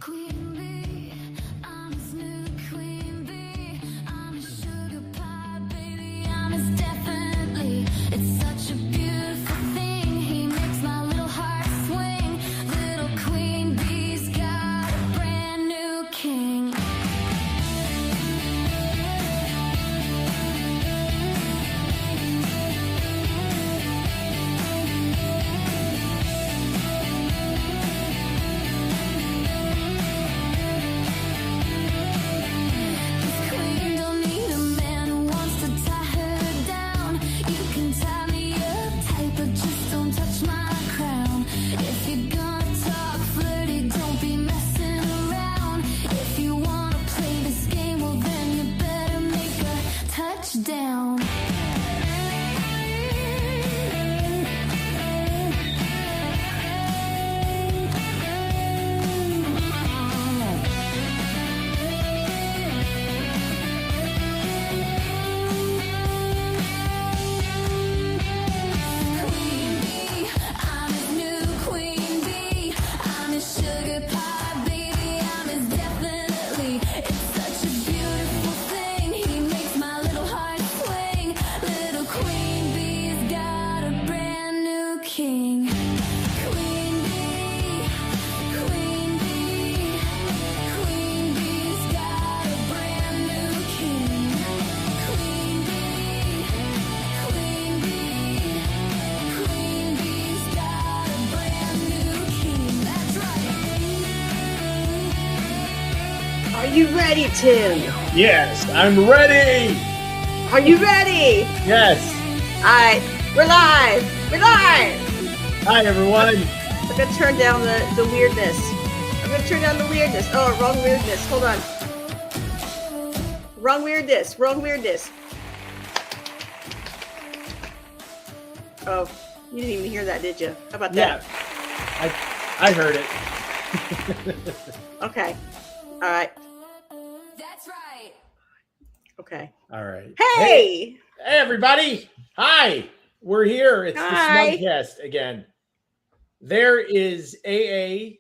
Queen bee, I'm a smooth queen bee. I'm a sugar pie, baby, I'm his definitely. It's such a beautiful thing. He makes my little heart swing. Little queen bee's got a brand new king. This queen don't need a man who wants to tie her down. You can tie me up tight, but just don't touch my crown. If you're gonna talk flirty, don't be messing around. If you wanna play this game, well then you better make a touchdown. Queen bee, I'm his new queen bee. I'm his sugar pie, baby, I'm his definitely. It's such a beautiful thing. He makes my little heart swing. Little queen bee's got a brand new king. Queen bee, queen bee, queen bee's got a brand new king. Queen bee, queen bee. Queen bee's got a brand new king. That's right. Are you ready, Tim? Yes, I'm ready. Are you ready? Yes. All right, we're live. We're live. Hi, everyone. I'm gonna turn down the weirdness. I'm gonna turn down the weirdness. Oh, wrong weirdness. Hold on. Wrong weirdness. Wrong weirdness. Oh, you didn't even hear that, did you? How about Yeah, that? I heard it. Okay. All right. That's right. Okay. All right. Hey. Hey, everybody. Hi. We're here. It's Hi. the SMUG Cast again. There is AA,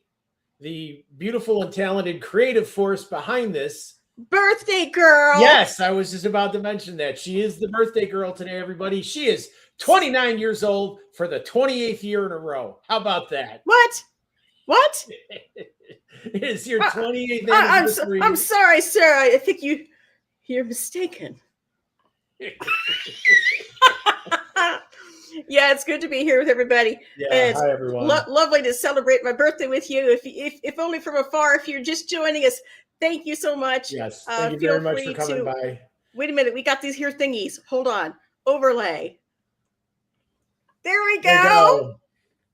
the beautiful and talented creative force behind this. Birthday girl. Yes, I was just about to mention that. She is the birthday girl today, everybody. She is 29 years old for the 28th year in a row. How about that? What? What? It is your 28th I'm anniversary. I'm sorry, sir. I think you're mistaken. Yeah, it's good to be here with everybody. Yeah, And it's hi, everyone. lovely to celebrate my birthday with you. If only from afar. If you're just joining us, thank you so much. Yes, thank you feel very much for free coming to- by. Wait a minute, we got these here thingies. Hold on. Overlay. There we There you go. go.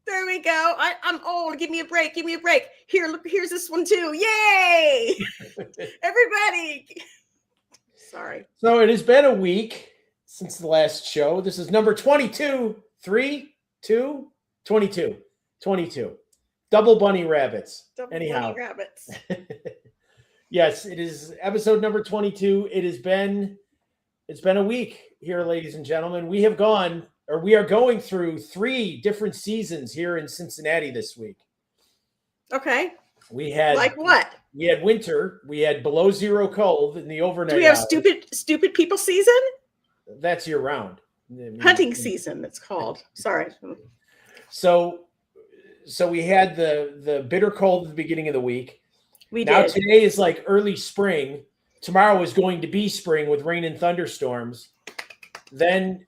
There we go. I'm old. Give me a break. Give me a break. Here, look. Here's this one too. Yay! Everybody. Sorry. So it has been a week since the last show. This is number 22. 22. Double bunny rabbits. Double Anyhow. bunny rabbits. Yes, it is episode number 22. It's been a week here, ladies and gentlemen. We are going through 3 different seasons here in Cincinnati this week. Okay. We had Like what? We had winter. We had below zero cold in the overnight. Do we have hours. stupid people season? That's year round. Hunting season, it's called. Sorry. So we had the bitter cold at the beginning of the week. We Now did. today is like early spring. Tomorrow is going to be spring with rain and thunderstorms. Then,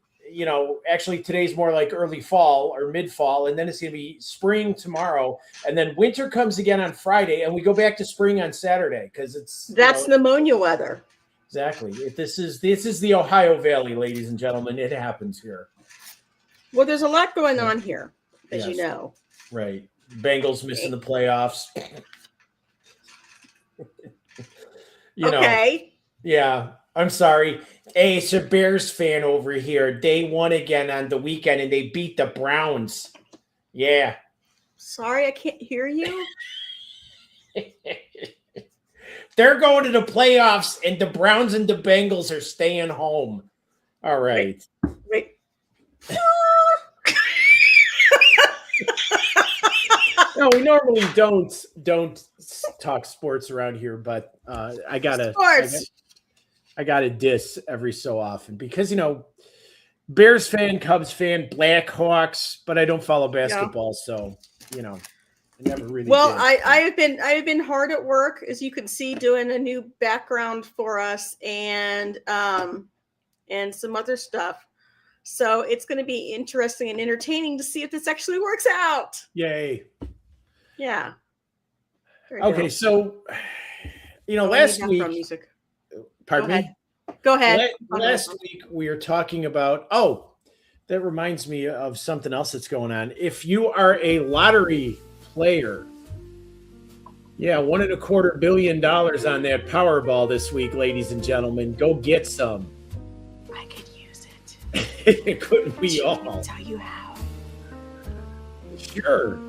actually today's more like early fall or mid-fall, and then it's going to be spring tomorrow, and then winter comes again on Friday, and we go back to spring on Saturday because That's pneumonia weather. exactly. This is the Ohio Valley, ladies and gentlemen. It happens here. Well, there's a lot going on here, as you Yes. know. Right. Bengals missing the playoffs. Okay. Yeah. I'm sorry. Hey, it's a Bears fan over here. They won again on the weekend and they beat the Browns. Yeah. Sorry, I can't hear you. They're going to the playoffs and the Browns and the Bengals are staying home. All right. Wait. No, we normally don't talk sports around here, but I gotta Sports. I gotta diss every so often because Bears fan, Cubs fan, Blackhawks, but I don't follow basketball, so I never really Well, did. I have been hard at work, as you can see, doing a new background for us and some other stuff. So it's going to be interesting and entertaining to see if this actually works out. Yay. Yeah. There you Okay, go. so Oh, I need last background week, music. pardon Go me. ahead. Go ahead. Last week we were talking about that reminds me of something else that's going on. If you are a lottery player, $1.25 billion on that Powerball this week, ladies and gentlemen. Go get some. I could use it. Couldn't we all? I'll tell you how. Sure.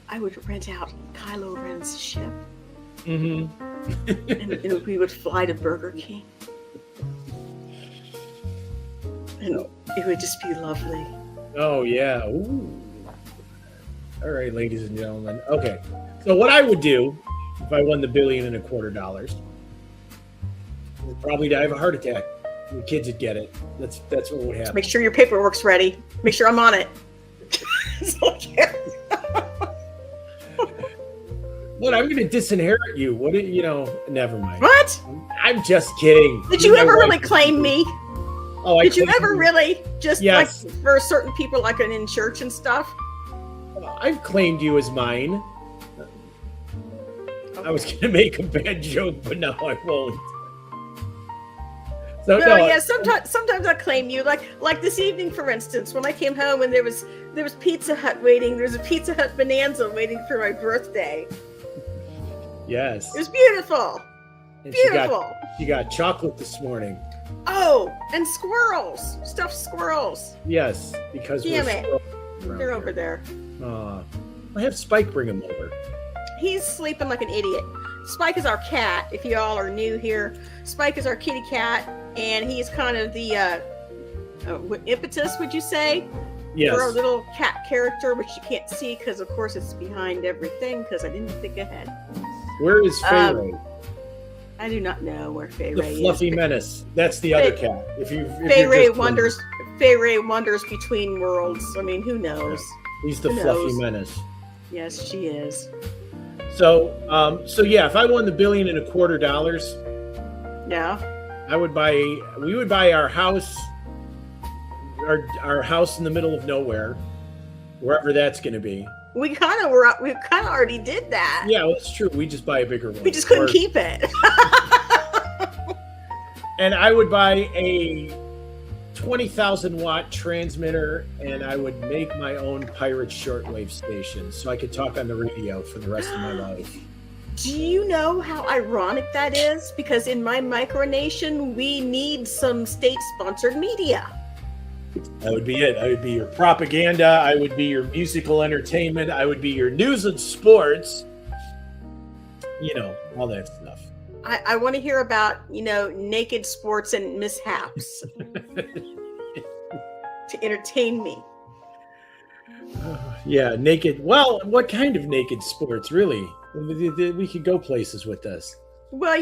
I would rent out Kylo Ren's ship. Mm-hmm. and we would fly to Burger King. And it would just be lovely. Oh, yeah. Ooh. All right, ladies and gentlemen. Okay. So what I would do if I won the $1.25 billion, I'd probably die of a heart attack. The kids would get it. That's what would happen. Make sure your paperwork's ready. Make sure I'm on it. What? I'm going to disinherit you. What? Never mind. What? I'm just kidding. Did you ever really claim me? Oh, Did you ever really? Just Yes. like for certain people, like in church and stuff? I've claimed you as mine. I was going to make a bad joke, but now I won't. So Well, no, yeah. Sometimes I claim you. Like this evening, for instance, when I came home and there was Pizza Hut waiting. There was a Pizza Hut bonanza waiting for my birthday. yes. It was beautiful. And Beautiful. She got chocolate this morning. Oh, and squirrels, stuffed squirrels. Yes, because Damn we're it. around They're here. over there. I have Spike bring him over. He's sleeping like an idiot. Spike is our cat. If you all are new here, Spike is our kitty cat, and he's kind of the impetus, would you say, Yes. for our little cat character, which you can't see because, of course, it's behind everything. Because I didn't think ahead. Where is Fay-Ray? I do not know where The Fay-Ray fluffy is. menace. That's the other cat. If you're Fay-Ray just wanders. Fay-Ray wanders between worlds. I mean, who knows? He's the Who fluffy knows? menace. Yes, she is. So yeah, if I won the $1.25 billion, Yeah. we would buy our house, our house in the middle of nowhere, wherever that's going to be. We kind of already did that. Yeah, well, it's true. We just buy a bigger one. We just couldn't Or- keep it. And I would buy a 20,000 watt transmitter, and I would make my own pirate shortwave station so I could talk on the radio for the rest of my life. Do you know how ironic that is? Because in my micronation, we need some state-sponsored media. That would be it. I would be your propaganda. I would be your musical entertainment. I would be your news and sports. All that stuff. I want to hear about, naked sports and mishaps to entertain me. Yeah, naked. Well, what kind of naked sports, really? We could go places with this. Well,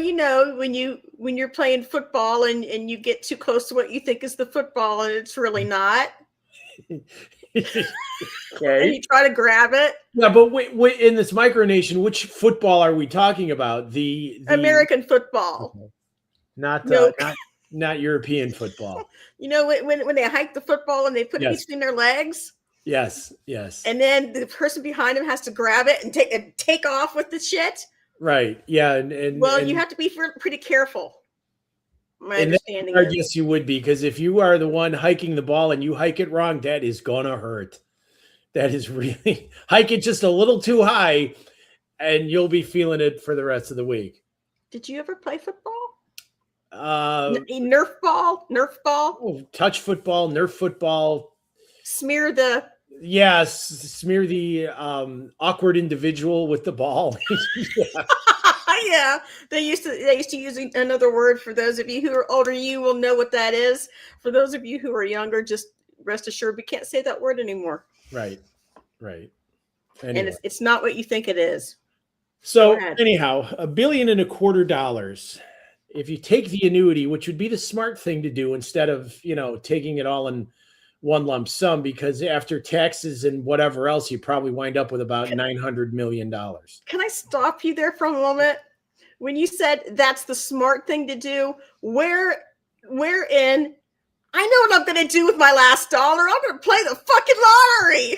when you're playing football and you get too close to what you think is the football and it's really not, and Okay. you try to grab it. Yeah, but wait, in this micronation, which football are we talking about? The American football. not Nope. not European football. When they hike the football and they put it Yes. between their legs, Yes. and then the person behind him has to grab it and take off with the shit. Right. Yeah. And You have to be pretty careful. My in that understanding regard, is. yes, you would be, because if you are the one hiking the ball and you hike it wrong, that is gonna hurt. That is really hike it just a little too high, and you'll be feeling it for the rest of the week. Did you ever play football? Nerf Nerf ball. touch football, Nerf football. Smear the. Yes, smear the awkward individual with the ball. Yeah. Yeah, they used to use another word. For those of you who are older, you will know what that is. For those of you who are younger, just rest assured we can't say that word anymore. Right. And Anyway. it's not what you think it is. So ahead. anyhow, $1.25 billion. If you take the annuity, which would be the smart thing to do instead of, taking it all in one lump sum, because after taxes and whatever else, you probably wind up with about $900 million. Can I stop you there for a moment? When you said that's the smart thing to do, wherein I know what I'm going to do with my last dollar. I'm going to play the fucking lottery.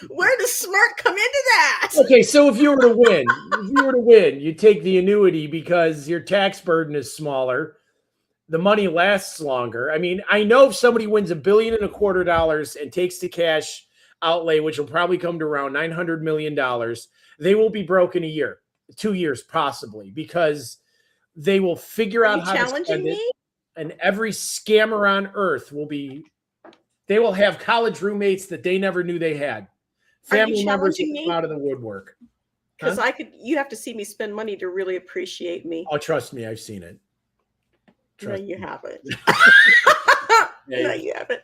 Where does smart come into that? Okay, so if you were to win, you take the annuity because your tax burden is smaller. The money lasts longer. I mean, I know if somebody wins $1.25 billion and takes the cash outlay, which will probably come to around $900 million, they will be broke in a year, 2 years possibly, because they will figure out how to spend it. And every scammer on earth they will have college roommates that they never knew they had. Family members will come out of the woodwork. Because you have to see me spend money to really appreciate me. Oh, trust me, I've seen it. No, you haven't. No, you haven't.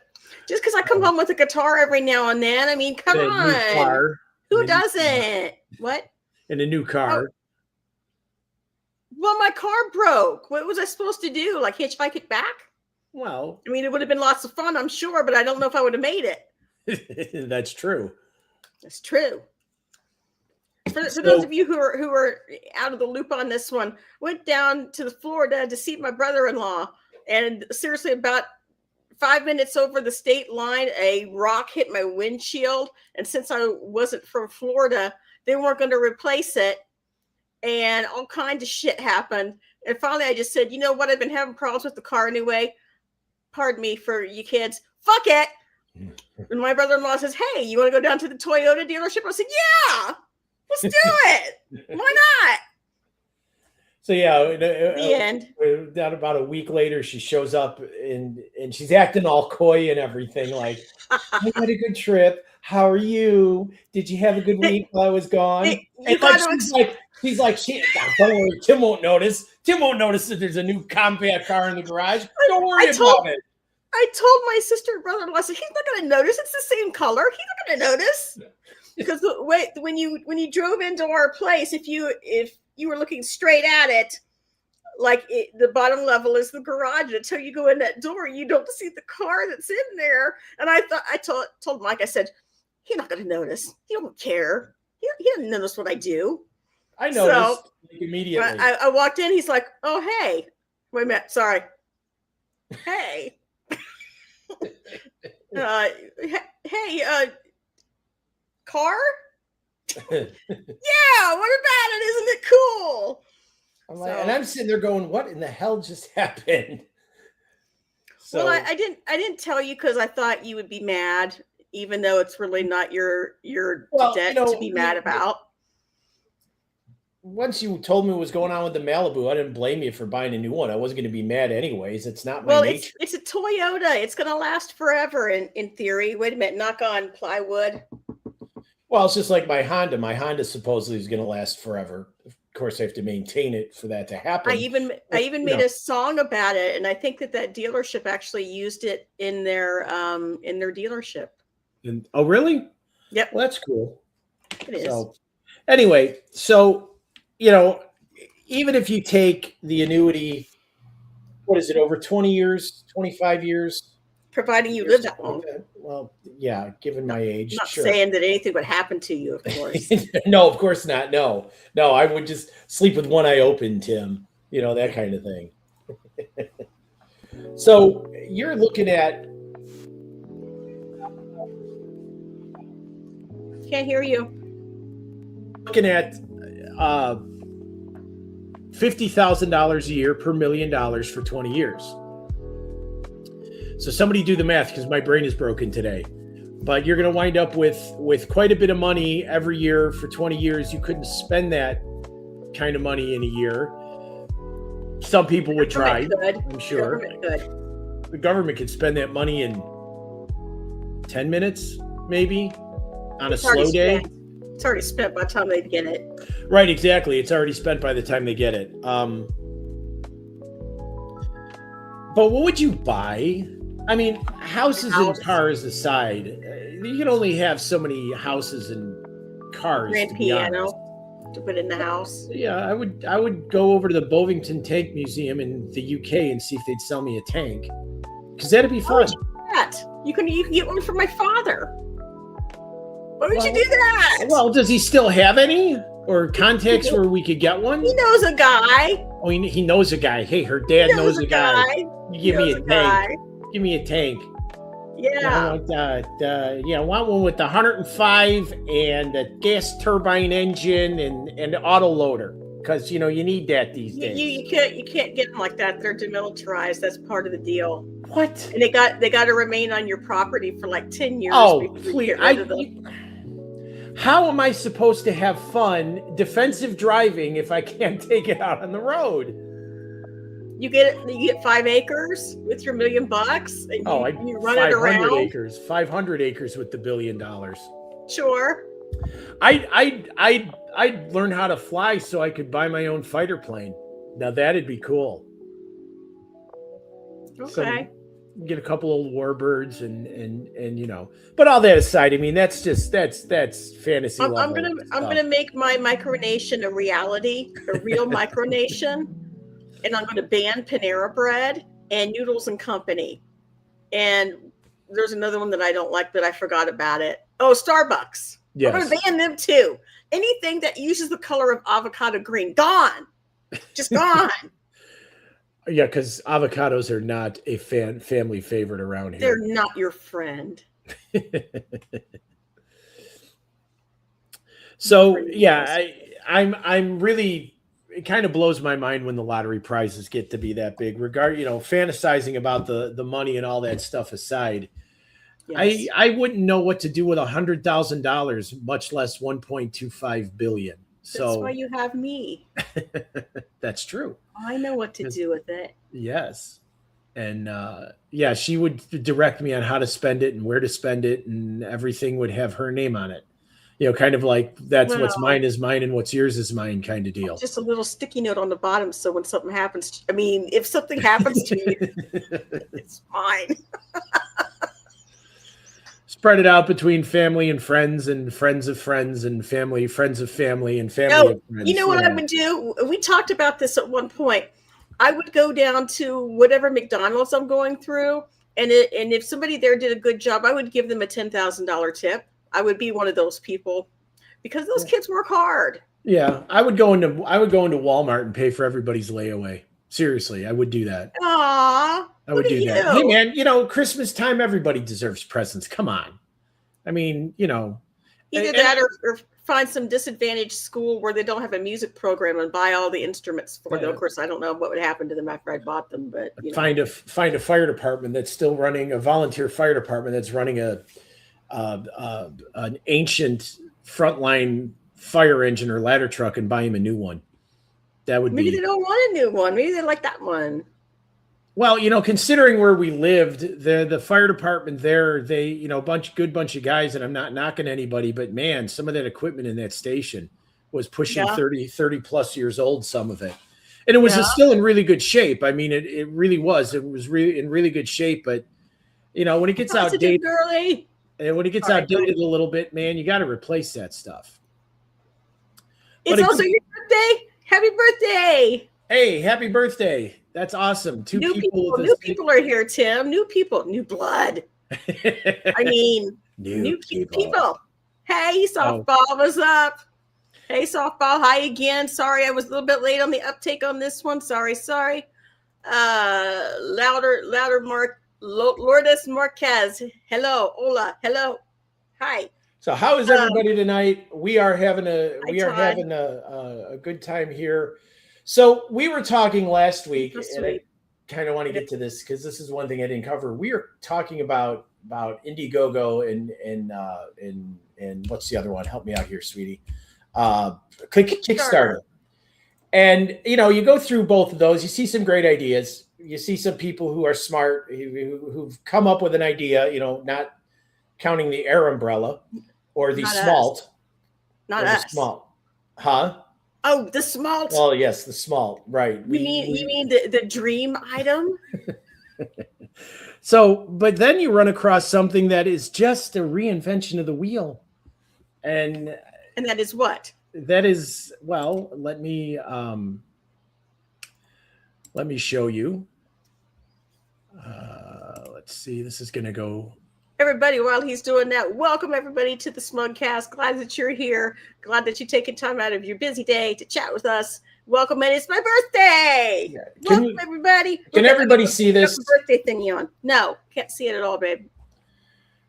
Just because I come home with a guitar every now and then. I mean, come on. Who doesn't? What? And a new car. Oh. Well, my car broke. What was I supposed to do? Like hitchhike it back? Well, I mean, it would have been lots of fun, I'm sure, but I don't know if I would have made it. That's true. That's true. For those of you who are out of the loop on this one, went down to Florida to see my brother-in-law, and seriously, about 5 minutes over the state line, a rock hit my windshield, and since I wasn't from Florida, they weren't going to replace it, and all kinds of shit happened. And finally, I just said, you know what? I've been having problems with the car anyway. Pardon me for you kids. Fuck it. And my brother-in-law says, hey, you want to go down to the Toyota dealership? I said, yeah. Let's do it. Why not? So yeah, the end. Down about a week later, she shows up and she's acting all coy and everything. Like, I had a good trip. How are you? Did you have a good week while I was gone? She's like, don't worry, Tim won't notice. Tim won't notice that there's a new compact car in the garage. Don't worry about it. I told my sister and brother-in-law, I said, he's not going to notice. It's the same color. He's not going to notice. Because when you drove into our place, if you were looking straight at it, like the bottom level is the garage. Until you go in that door, you don't see the car that's in there. And I told Mike, I said, he's not going to notice. He don't care. He doesn't notice what I do. I noticed immediately. I walked in. He's like, oh, hey. Wait a minute. Sorry. Hey. Hey, car? Yeah, what about it? Isn't it cool? And I'm sitting there going, what in the hell just happened? So, well, I didn't tell you because I thought you would be mad, even though it's really not your debt to be mad about. Once you told me what was going on with the Malibu, I didn't blame you for buying a new one. I wasn't going to be mad anyways. It's not my nature. It's a Toyota. It's going to last forever in theory. Wait a minute. Knock on plywood. Well, it's just like my Honda. My Honda supposedly is going to last forever. Of course, I have to maintain it for that to happen. I even made a song about it, and I think that dealership actually used it in their dealership. Oh, really? Yep. Well, that's cool. It is. So, anyway, even if you take the annuity, what is it, over 20 years, 25 years? Providing you live that long. Well, yeah, given my age. I'm not sure. saying that anything would happen to you, of course. No, of course not. No, I would just sleep with one eye open, Tim. That kind of thing. So you're looking at. Can't hear you. Looking at $50,000 a year per $1 million for 20 years. So somebody do the math because my brain is broken today. But you're going to wind up with quite a bit of money every year for 20 years. You couldn't spend that kind of money in a year. Some people would try, I'm sure. The government could spend that money in 10 minutes, maybe, on a slow day. It's already spent by the time they get it. Right, exactly. It's already spent by the time they get it. But what would you buy? I mean, houses and cars aside, you can only have so many houses and cars. Grand piano. to put in the house. Yeah, I would go over to the Bovington Tank Museum in the UK and see if they'd sell me a tank, because that'd be fun. You can get one for my father. Why would you do that? Well, does he still have any or contacts where we could get one? He knows a guy. Oh, he knows a guy. Hey, her dad knows a guy. You give me a tank. Give me a tank. Yeah. I want one with the 105 and a gas turbine engine and auto loader, because you need that these days. You can't get them like that. They're demilitarized. That's part of the deal. What? And they got to remain on your property for like 10 years. Oh, please! How am I supposed to have fun defensive driving if I can't take it out on the road? You get 5 acres with your $1 million, and you run it around. 500 acres with the $1 billion. Sure. I'd learn how to fly so I could buy my own fighter plane. Now that'd be cool. Okay. Get a couple of warbirds and but all that aside, I mean that's fantasy. I'm gonna make my micronation a reality, a real micronation, and I'm gonna ban Panera Bread and Noodles and Company. And there's another one that I don't like, but I forgot about it. Oh, Starbucks. Yes. I'm gonna ban them too. Anything that uses the color of avocado green, gone. Just gone. Yeah, because avocados are not a family favorite around here. They're not your friend. So yeah, I'm really, it kind of blows my mind when the lottery prizes get to be that big. Fantasizing about the money and all that stuff aside, yes. I wouldn't know what to do with $100,000, much less 1.25 billion. So that's why you have me. That's true. I know what to do with it. Yes. And she would direct me on how to spend it and where to spend it, and everything would have her name on it. Kind of like what's mine is mine and what's yours is mine kind of deal. Just a little sticky note on the bottom, so when something happens, if something happens to you, it's mine. Spread it out between family and friends of friends and family, friends of family and family of friends. You know what I would do? We talked about this at one point. I would go down to whatever McDonald's I'm going through, and if somebody there did a good job, I would give them a $10,000 tip. I would be one of those people, because those kids work hard. Yeah, I would go into Walmart and pay for everybody's layaway. Seriously, I would do that. Aww. I would do that. Hey, man, Christmas time, everybody deserves presents. Come on. I mean, Either that or find some disadvantaged school where they don't have a music program and buy all the instruments for them. Of course, I don't know what would happen to them after I bought them, but find a fire department that's still running, a volunteer fire department that's running an ancient frontline fire engine or ladder truck and buy him a new one. Maybe they don't want a new one. Maybe they like that one. Well, considering where we lived, the fire department there, they, good bunch of guys, and I'm not knocking anybody, but man, some of that equipment in that station was pushing 30 plus years old, some of it. And it was still in really good shape. I mean, it really was. It was really in really good shape, but when it gets outdated, outdated a little bit, man, you got to replace that stuff. It's also your birthday. Happy birthday. Hey, happy birthday. That's awesome. New people are here, Tim. New people, new blood. I mean, new people. Hey, softball, what's up? Hey, softball, hi again. Sorry, I was a little bit late on the uptake on this one. Sorry. Louder, Lourdes Marquez. Hello, hola, hello, hi. So, how is everybody tonight? We are having a good time here. So we were talking last week, and I kind of want to get to this because this is one thing I didn't cover. We are talking about Indiegogo and what's the other one? Help me out here, sweetie. Kickstarter. And you go through both of those. You see some great ideas. You see some people who are smart who've come up with an idea. Not counting the air umbrella or the smalt. Not us. The smalt, huh? Oh, the smalt. Oh, yes, the smalt. Right. You mean the dream item? So, but then you run across something that is just a reinvention of the wheel, and that is what? that is, well, let me show you. Let's see. This is going to go. Everybody, while he's doing that, welcome everybody to the SMUG Cast. Glad that you're here. Glad that you're taking time out of your busy day to chat with us. Welcome, and it's my birthday. Yeah. Welcome, everybody. Can everybody see this? Birthday thingy on? No, can't see it at all, babe.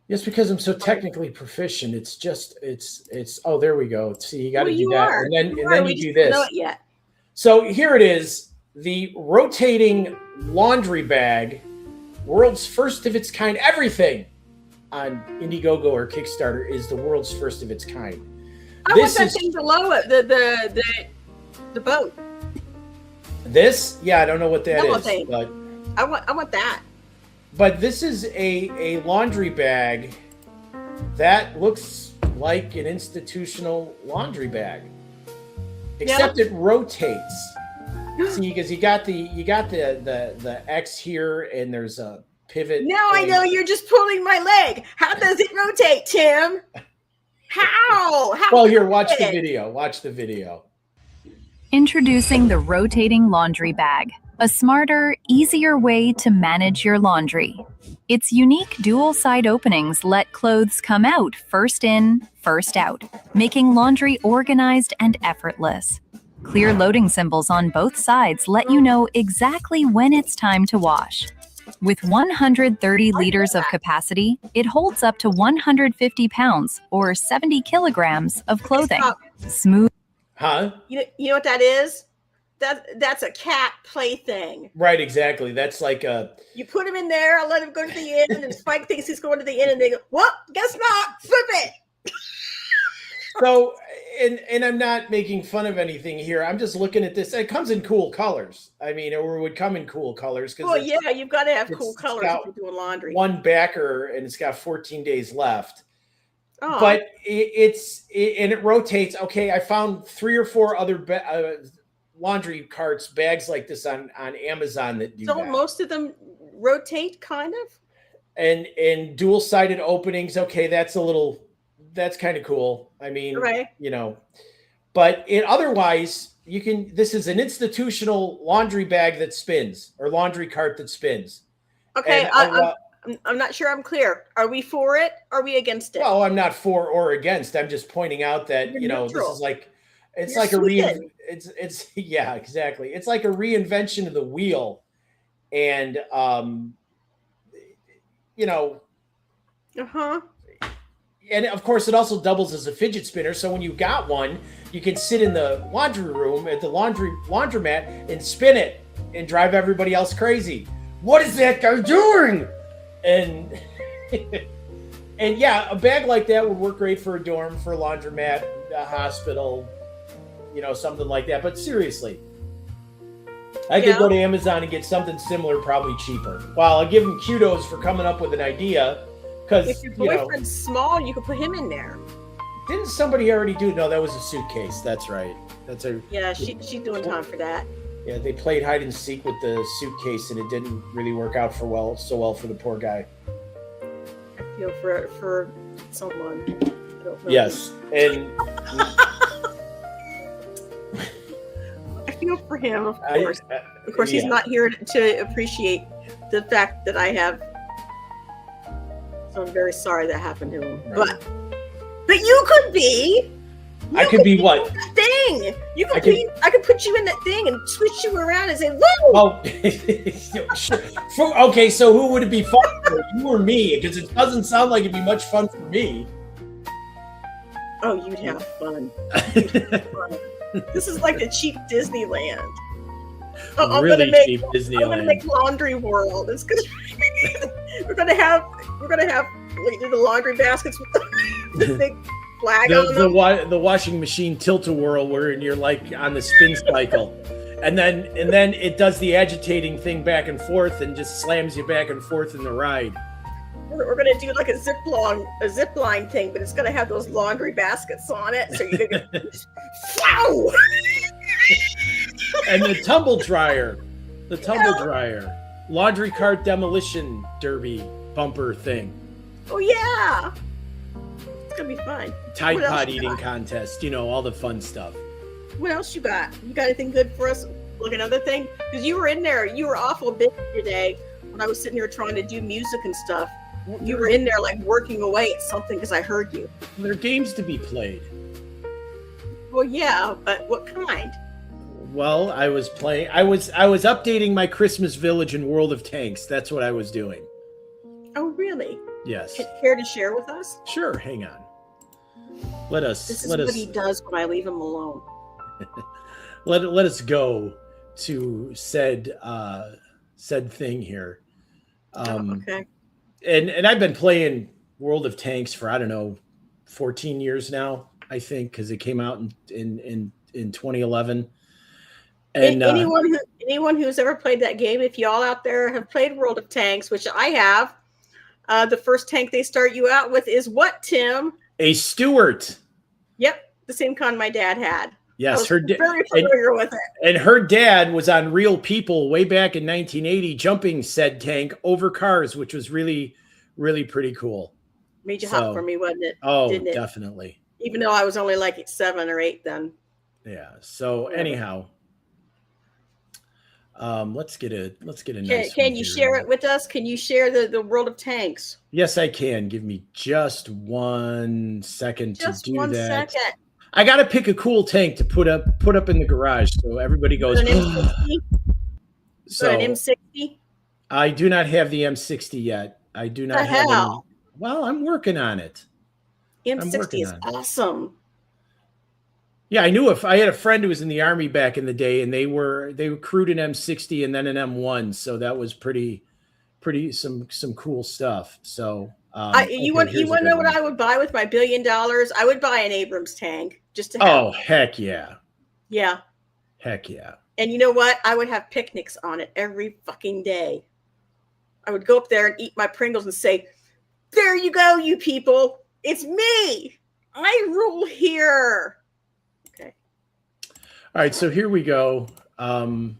Yes, because I'm so technically proficient. It's just it's. Oh, there we go. See, you got to Well, do that, are. and then We you just do don't this. know it yet. So here it is, the rotating laundry bag, world's first of its kind. Everything on Indiegogo or Kickstarter is the world's first of its kind. I want that thing below it, the boat. This, yeah, I don't know what that is, Thing. but I want that. But this is a laundry bag that looks like an institutional laundry bag, except it rotates. See, because you got the X here, and there's a pivot. Now I know you're just pulling my leg. How does it rotate, Tim? How? Well, here, watch the video. Watch the video. Introducing the rotating laundry bag, a smarter, easier way to manage your laundry. Its unique dual side openings let clothes come out first in, first out, making laundry organized and effortless. Clear loading symbols on both sides let you know exactly when it's time to wash. With 130 liters of capacity, it holds up to 150 pounds or 70 kilograms of clothing. Smooth. Huh? You know what that is? That's a cat plaything. Right, exactly. That's like a. You put him in there, I'll let him go to the end, and Spike thinks he's going to the end, and they go, "Well, guess not. Flip it." So, and I'm not making fun of anything here. I'm just looking at this. It comes in cool colors. I mean, or it would come in cool colors. Well, yeah, you've got to have cool colors if you're doing laundry. One backer, and it's got 14 days left. Oh. But it rotates. Okay, I found 3 or 4 other laundry carts, bags like this on Amazon that do that. Don't most of them rotate, kind of? And dual-sided openings. Okay, that's kind of cool. I mean, right. You know, but otherwise you can. This is an institutional laundry bag that spins, or laundry cart that spins. Okay, I'm not sure I'm clear. Are we for it? Or are we against it? Well, I'm not for or against. I'm just pointing out that You're neutral. neutral. This is like it's You're like a Sweden. it's yeah, exactly. It's like a reinvention of the wheel, and you know. Uh-huh. And of course, it also doubles as a fidget spinner. So when you got one, you can sit in the laundry room at the laundromat and spin it and drive everybody else crazy. What is that guy doing? And and yeah, a bag like that would work great for a dorm, for a laundromat, a hospital, you know, something like that. But seriously, I could go to Amazon and get something similar, probably cheaper. Well, I'll give them kudos for coming up with an idea. Because if your boyfriend's small, you could put him in there. Didn't somebody already do? No, that was a suitcase. That's right. That's a. Yeah, she's doing time for that. Yeah, they played hide and seek with the suitcase, and it didn't really work out so well for the poor guy. I feel for someone. I don't know. Yes, and I feel for him, of course. Of course, he's not here to appreciate the fact that I have. So I'm very sorry that happened to him. Right. But you could be. I could be what? That thing. You could be. I could put you in that thing and switch you around and say, "Whoa!" Oh, okay. So who would it be fun for, you or me? Because it doesn't sound like it'd be much fun for me. Oh, you'd have fun. This is like a cheap Disneyland. Oh, really cheap Disneyland. I'm gonna make Laundry World. It's gonna. We're gonna have the laundry baskets with the big flag on them. The washing machine tilt-a-whirl where you're like on the spin cycle, and then it does the agitating thing back and forth and just slams you back and forth in the ride. We're gonna do like a zip line thing, but it's gonna have those laundry baskets on it, so you can go, wow! And the tumble dryer, laundry cart demolition derby bumper thing. Oh yeah, it's gonna be fun. Tide What else Pod you eating got? contest, you know, all the fun stuff. What else you got? You got anything good for us? Like another thing? Because you were in there, you were awful busy today when I was sitting here trying to do music and stuff. You were in there like working away at something because I heard you. There are games to be played. Well, yeah, but what kind? Well, I was updating my Christmas Village in World of Tanks. That's what I was doing. Oh, really? Yes. Care to share with us? Sure, hang on. This This is what he does when I leave him alone. let us go to said thing here. Okay. And I've been playing World of Tanks for, I don't know, 14 years now, I think, because it came out in 2011. And anyone who's ever played that game, if y'all out there have played World of Tanks, which I have, the first tank they start you out with is what, Tim? a Stuart. Yep, the same kind my dad had. Yes, very familiar with it. And her dad was on Real People way back in 1980, jumping said tank over cars, which was really, really pretty cool. Made you hot for me, wasn't it? Oh, Didn't it? Definitely. Even though I was only like 7 or 8 then. Yeah. So anyhow, let's get a nice. Can you share it with us? Can you share the World of Tanks? Yes, I can. Give me just 1 second to do that. 1 second. I got to pick a cool tank to put up in the garage so everybody goes. An M60? So an M60? I do not have the M60 yet. I do not have any. Well, I'm working on it. M60 is awesome. Yeah, I knew if I had a friend who was in the Army back in the day, and they crewed an M60 and then an M1, so that was pretty some cool stuff. So you want to know what I would buy with my $1 billion? I would buy an Abrams tank just to have. Oh, heck yeah. Yeah. Heck yeah. And you know what? I would have picnics on it every fucking day. I would go up there and eat my Pringles and say, "There you go, you people. It's me. I rule here." Okay. All right, so here we go. Can't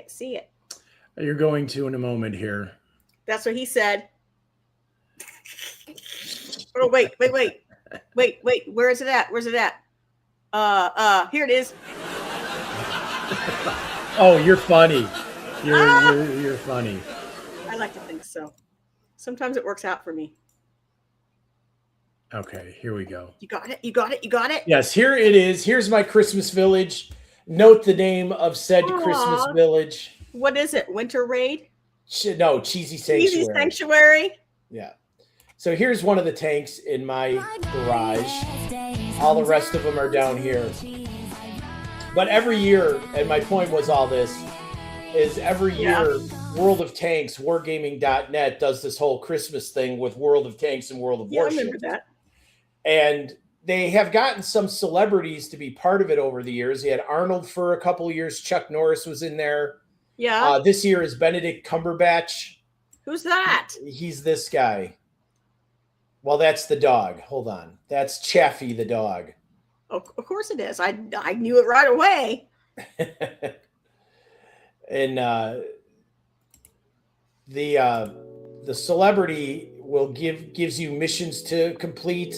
see it. You're going to in a moment here. That's what he said. Oh, wait. Where is it at? Where's it at? Here it is. Oh, you're funny. You're funny. I like to think so. Sometimes it works out for me. Okay, here we go. You got it? Yes, here it is. Here's my Christmas village. Note the name of said Christmas village. What is it? Winter Raid? No, Cheesy Sanctuary. Cheesy Sanctuary? Yeah. So here's one of the tanks in my garage. All the rest of them are down here. But every year, and my point was all this, is every year World of Tanks, wargaming.net does this whole Christmas thing with World of Tanks and World of Warships. I remember that. And they have gotten some celebrities to be part of it over the years. They had Arnold for a couple of years. Chuck Norris was in there. Yeah. This year is Benedict Cumberbatch. Who's that? He's this guy. Well, that's the dog. Hold on. That's Chaffee the dog. Oh, of course it is. I knew it right away. And the celebrity will gives you missions to complete.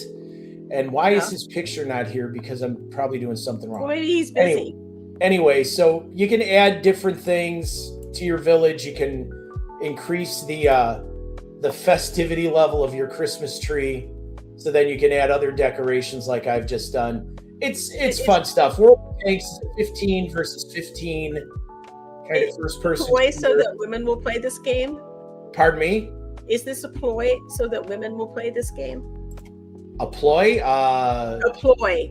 And why is his picture not here? Because I'm probably doing something wrong. Well, maybe he's busy. Anyway, so you can add different things to your village. You can increase the festivity level of your Christmas tree, so then you can add other decorations like I've just done. It's fun stuff. World of Tanks 15 versus 15 kind of first person. Ploy so that women will play this game? Pardon me? Is this a ploy so that women will play this game? A ploy? A ploy.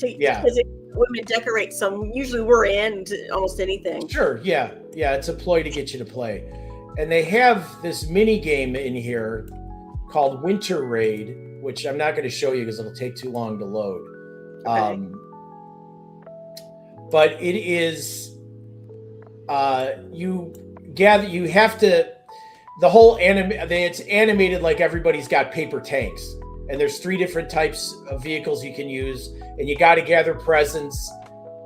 Yeah. Because women decorate some. Usually we're in almost anything. Sure, yeah. Yeah, it's a ploy to get you to play. And they have this mini game in here called Winter Raid, which I'm not going to show you because it'll take too long to load. Okay. But it is it's animated like everybody's got paper tanks, and there's 3 different types of vehicles you can use, and you got to gather presents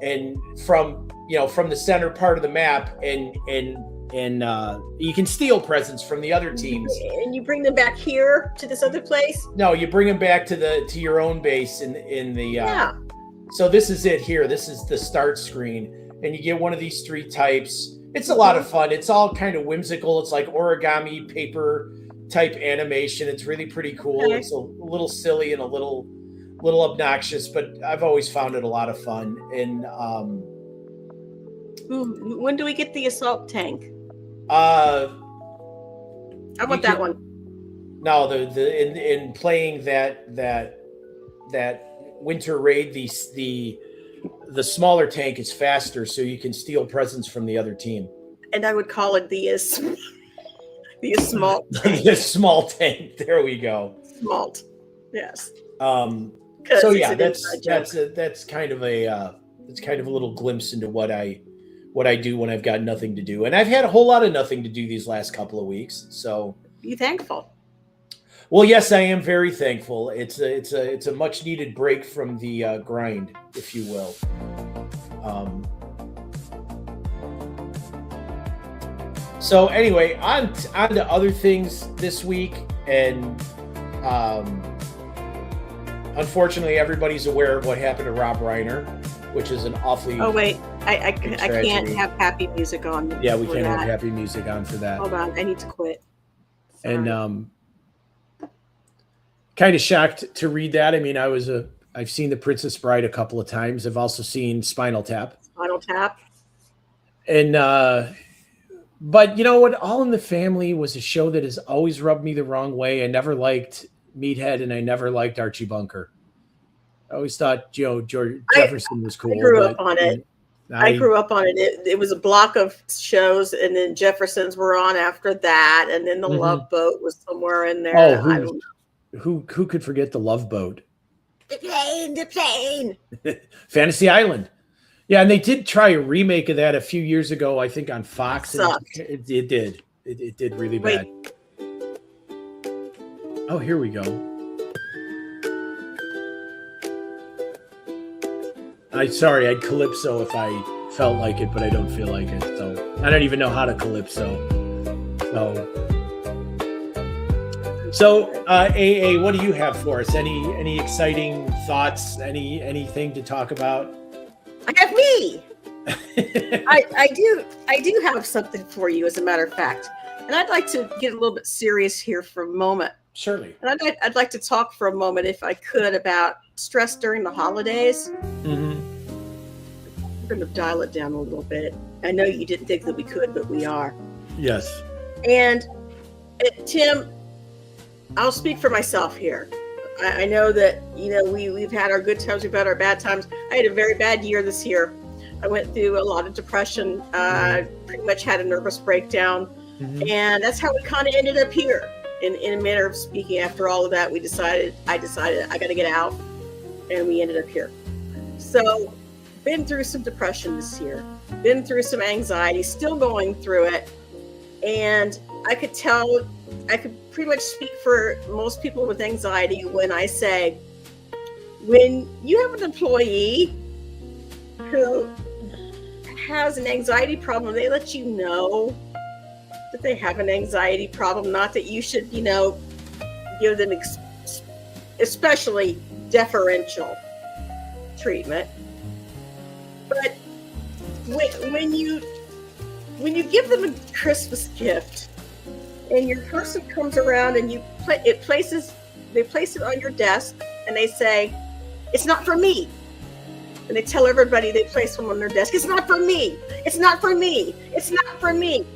and from the center part of the map and you can steal presents from the other teams. And you bring them back here to this other place? No, you bring them back to your own base in the. Yeah. So this is it here. This is the start screen, and you get one of these 3 types. It's a lot of fun. It's all kind of whimsical. It's like origami paper type animation. It's really pretty cool. Okay. It's a little silly and a little obnoxious, but I've always found it a lot of fun. And when do we get the assault tank? I want that one. No, in playing that winter raid, the smaller tank is faster, so you can steal presents from the other team. And I would call it the small tank. The small tank. There we go. Smalt. Yes. So yeah, that's kind of a little glimpse into what I do when I've got nothing to do, and I've had a whole lot of nothing to do these last couple of weeks. So be thankful. Well, yes, I am very thankful. It's a much needed break from the grind, if you will. So anyway, on to other things this week, and unfortunately, everybody's aware of what happened to Rob Reiner, which is an awfully. Oh wait, I can't have happy music on. Yeah, we can't have happy music on for that. Hold on, I need to quit. Sorry. And kind of shocked to read that. I mean, I've seen The Princess Bride a couple of times. I've also seen Spinal Tap. And but you know what? All in the Family was a show that has always rubbed me the wrong way. I never liked Meathead, and I never liked Archie Bunker. I always thought George Jefferson was cool. I grew up on it. I grew up on it. It was a block of shows, and then Jeffersons were on after that, and then the Love Boat was somewhere in there. Oh, I don't know. Who could forget the Love Boat? The plane. Fantasy Island. Yeah, and they did try a remake of that a few years ago, I think, on Fox. It did. It did really bad. Oh, here we go. I'd calypso if I felt like it, but I don't feel like it. So I don't even know how to calypso. So, AA, what do you have for us? Any exciting thoughts? Anything to talk about? I have me. I do have something for you, as a matter of fact, and I'd like to get a little bit serious here for a moment. Surely. And I'd like to talk for a moment, if I could, about stress during the holidays. Mm-hmm. We're going to dial it down a little bit. I know you didn't think that we could, but we are. Yes. And Tim, I'll speak for myself here. I know that, we've had our good times, we've had our bad times. I had a very bad year this year. I went through a lot of depression, pretty much had a nervous breakdown. Mm-hmm. And that's how we kind of ended up here. In a manner of speaking, after all of that, I decided I got to get out, and we ended up here. So, been through some depression this year, been through some anxiety, still going through it. And I could pretty much speak for most people with anxiety when I say, when you have an employee who has an anxiety problem, they let you know that they have an anxiety problem, not that you should, give them especially deferential treatment. But when you give them a Christmas gift, and your person comes around and they place it on your desk, and they say, "It's not for me," and they tell everybody they place them on their desk, "It's not for me. It's not for me. It's not for me."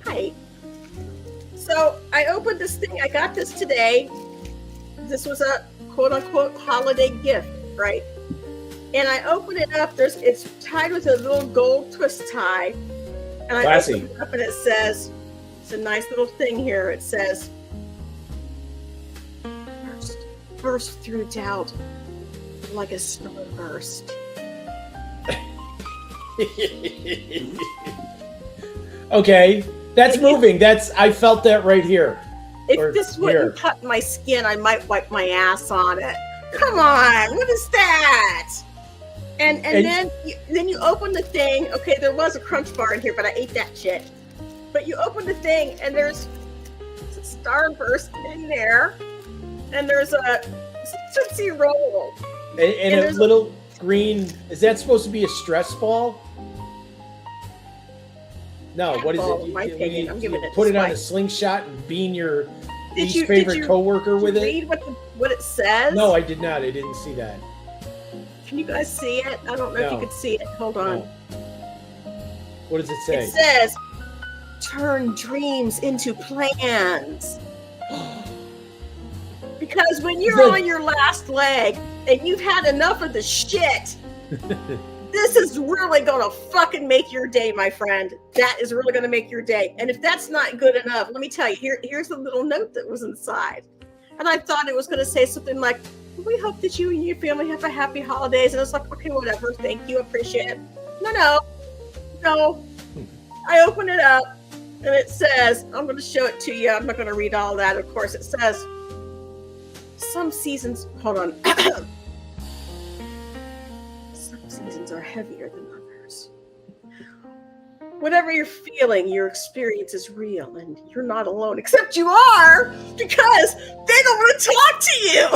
Right. So I opened this thing. I got this today. This was a quote unquote holiday gift, right? And I open it up. It's tied with a little gold twist tie. And I open it up, and it says, it's a nice little thing here. It says, burst through doubt like a starburst. Okay. That's moving. I felt that right here. If this wouldn't cut my skin, I might wipe my ass on it. Come on, what is that? And then you open the thing. Okay, there was a Crunch Bar in here, but I ate that shit. But you open the thing, and there's a Starburst in there, and there's a Tootsie Roll, and a little green. Is that supposed to be a stress ball? No. What is it? In my opinion, I'm giving it. Put it on a slingshot and bean your least Did favorite you coworker with it. Read what it says. No, I did not. I didn't see that. Can you guys see it? I don't know if you could see it. Hold on. No. What does it say? It says, turn dreams into plans. Because when you're on your last leg and you've had enough of the shit, this is really going to fucking make your day, my friend. That is really going to make your day. And if that's not good enough, let me tell you, here's a little note that was inside. And I thought it was going to say something like, we hope that you and your family have a happy holidays. And I was like, okay, whatever. Thank you. Appreciate it. No. I open it up and it says, I'm going to show it to you. I'm not going to read all that. Of course, it says, some seasons, hold on. Some seasons are heavier than others. Whatever you're feeling, your experience is real and you're not alone, except you are, because they don't want to talk to you.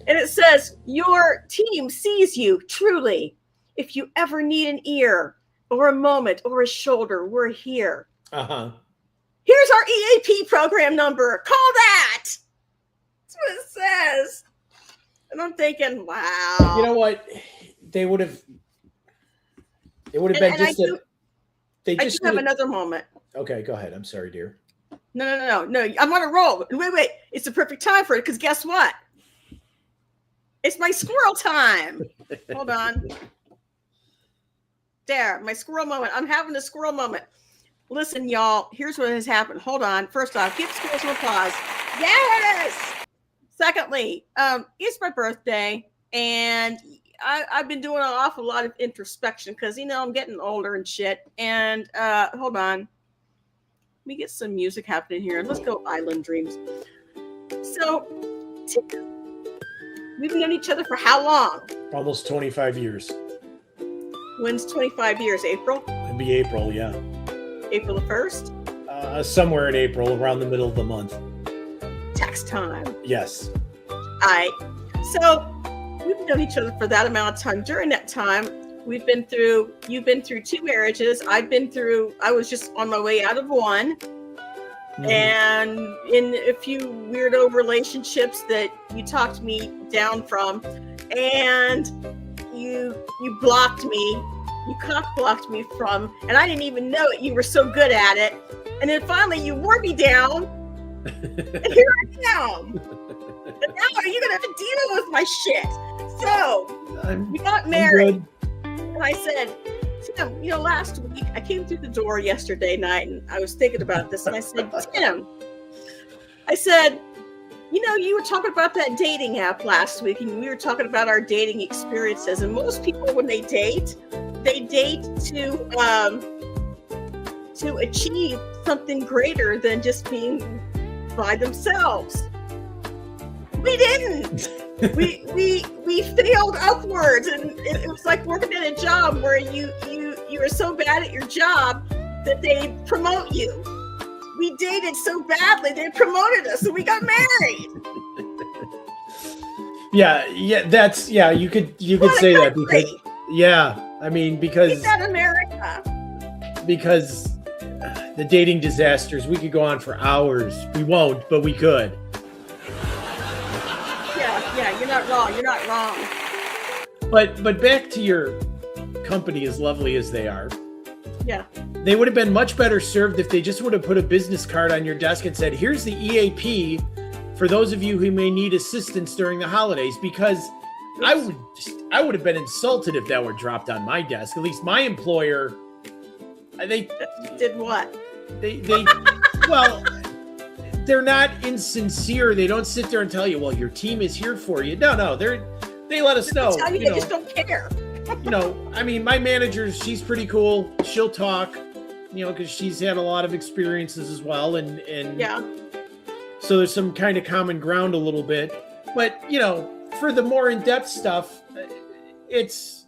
And it says, your team sees you truly. If you ever need an ear or a moment or a shoulder, we're here. Uh-huh. Here's our EAP program number. Call that. That's what it says. And I'm thinking, wow. You know what? It would have been just I do have another moment. Okay, go ahead. I'm sorry, dear. No. I'm on a roll. Wait. It's the perfect time for it because guess what? It's my squirrel time. Hold on. There, my squirrel moment. I'm having a squirrel moment. Listen, y'all, here's what has happened. Hold on. First off, give squirrels some applause. Yes! Secondly, it's my birthday, and I've been doing an awful lot of introspection because, I'm getting older and shit. And hold on. Let me get some music happening here. Let's go Island Dreams. So, we've known each other for how long? Almost 25 years. When's 25 years? April? It'd be April, yeah. April the 1st? Somewhere in April, around the middle of the month. Tax time. Yes. All right. So we've known each other for that amount of time. During that time, you've been through 2 marriages. I was just on my way out of one. Mm-hmm. And in a few weirdo relationships that you talked me down from. And you blocked me. You cock blocked me from, and I didn't even know it. You were so good at it. And then finally you wore me down. And here I am. And now you're going to have to deal with my shit. So we got married. And I said, Tim, last week I came through the door yesterday night and I was thinking about this. And I said, Tim, you were talking about that dating app last week and we were talking about our dating experiences. And most people, when they date to achieve something greater than just being by themselves. We didn't. we failed upwards, and it was like working at a job where you were so bad at your job that they promote you. We dated so badly they promoted us, and we got married. Yeah, you could say that because because is that America? Because the dating disasters, we could go on for hours. We won't, but we could. Yeah, you're not wrong. But back to your company, as lovely as they are. Yeah. They would have been much better served if they just would have put a business card on your desk and said, here's the EAP for those of you who may need assistance during the holidays, because I would have been insulted if that were dropped on my desk. At least my employer, they did what? They well, they're not insincere. They don't sit there and tell you, well, your team is here for you. No, they let us know. Tell you, they just don't care. My manager, she's pretty cool. She'll talk, because she's had a lot of experiences as well, and yeah. So there's some kind of common ground a little bit, but for the more in-depth stuff, it's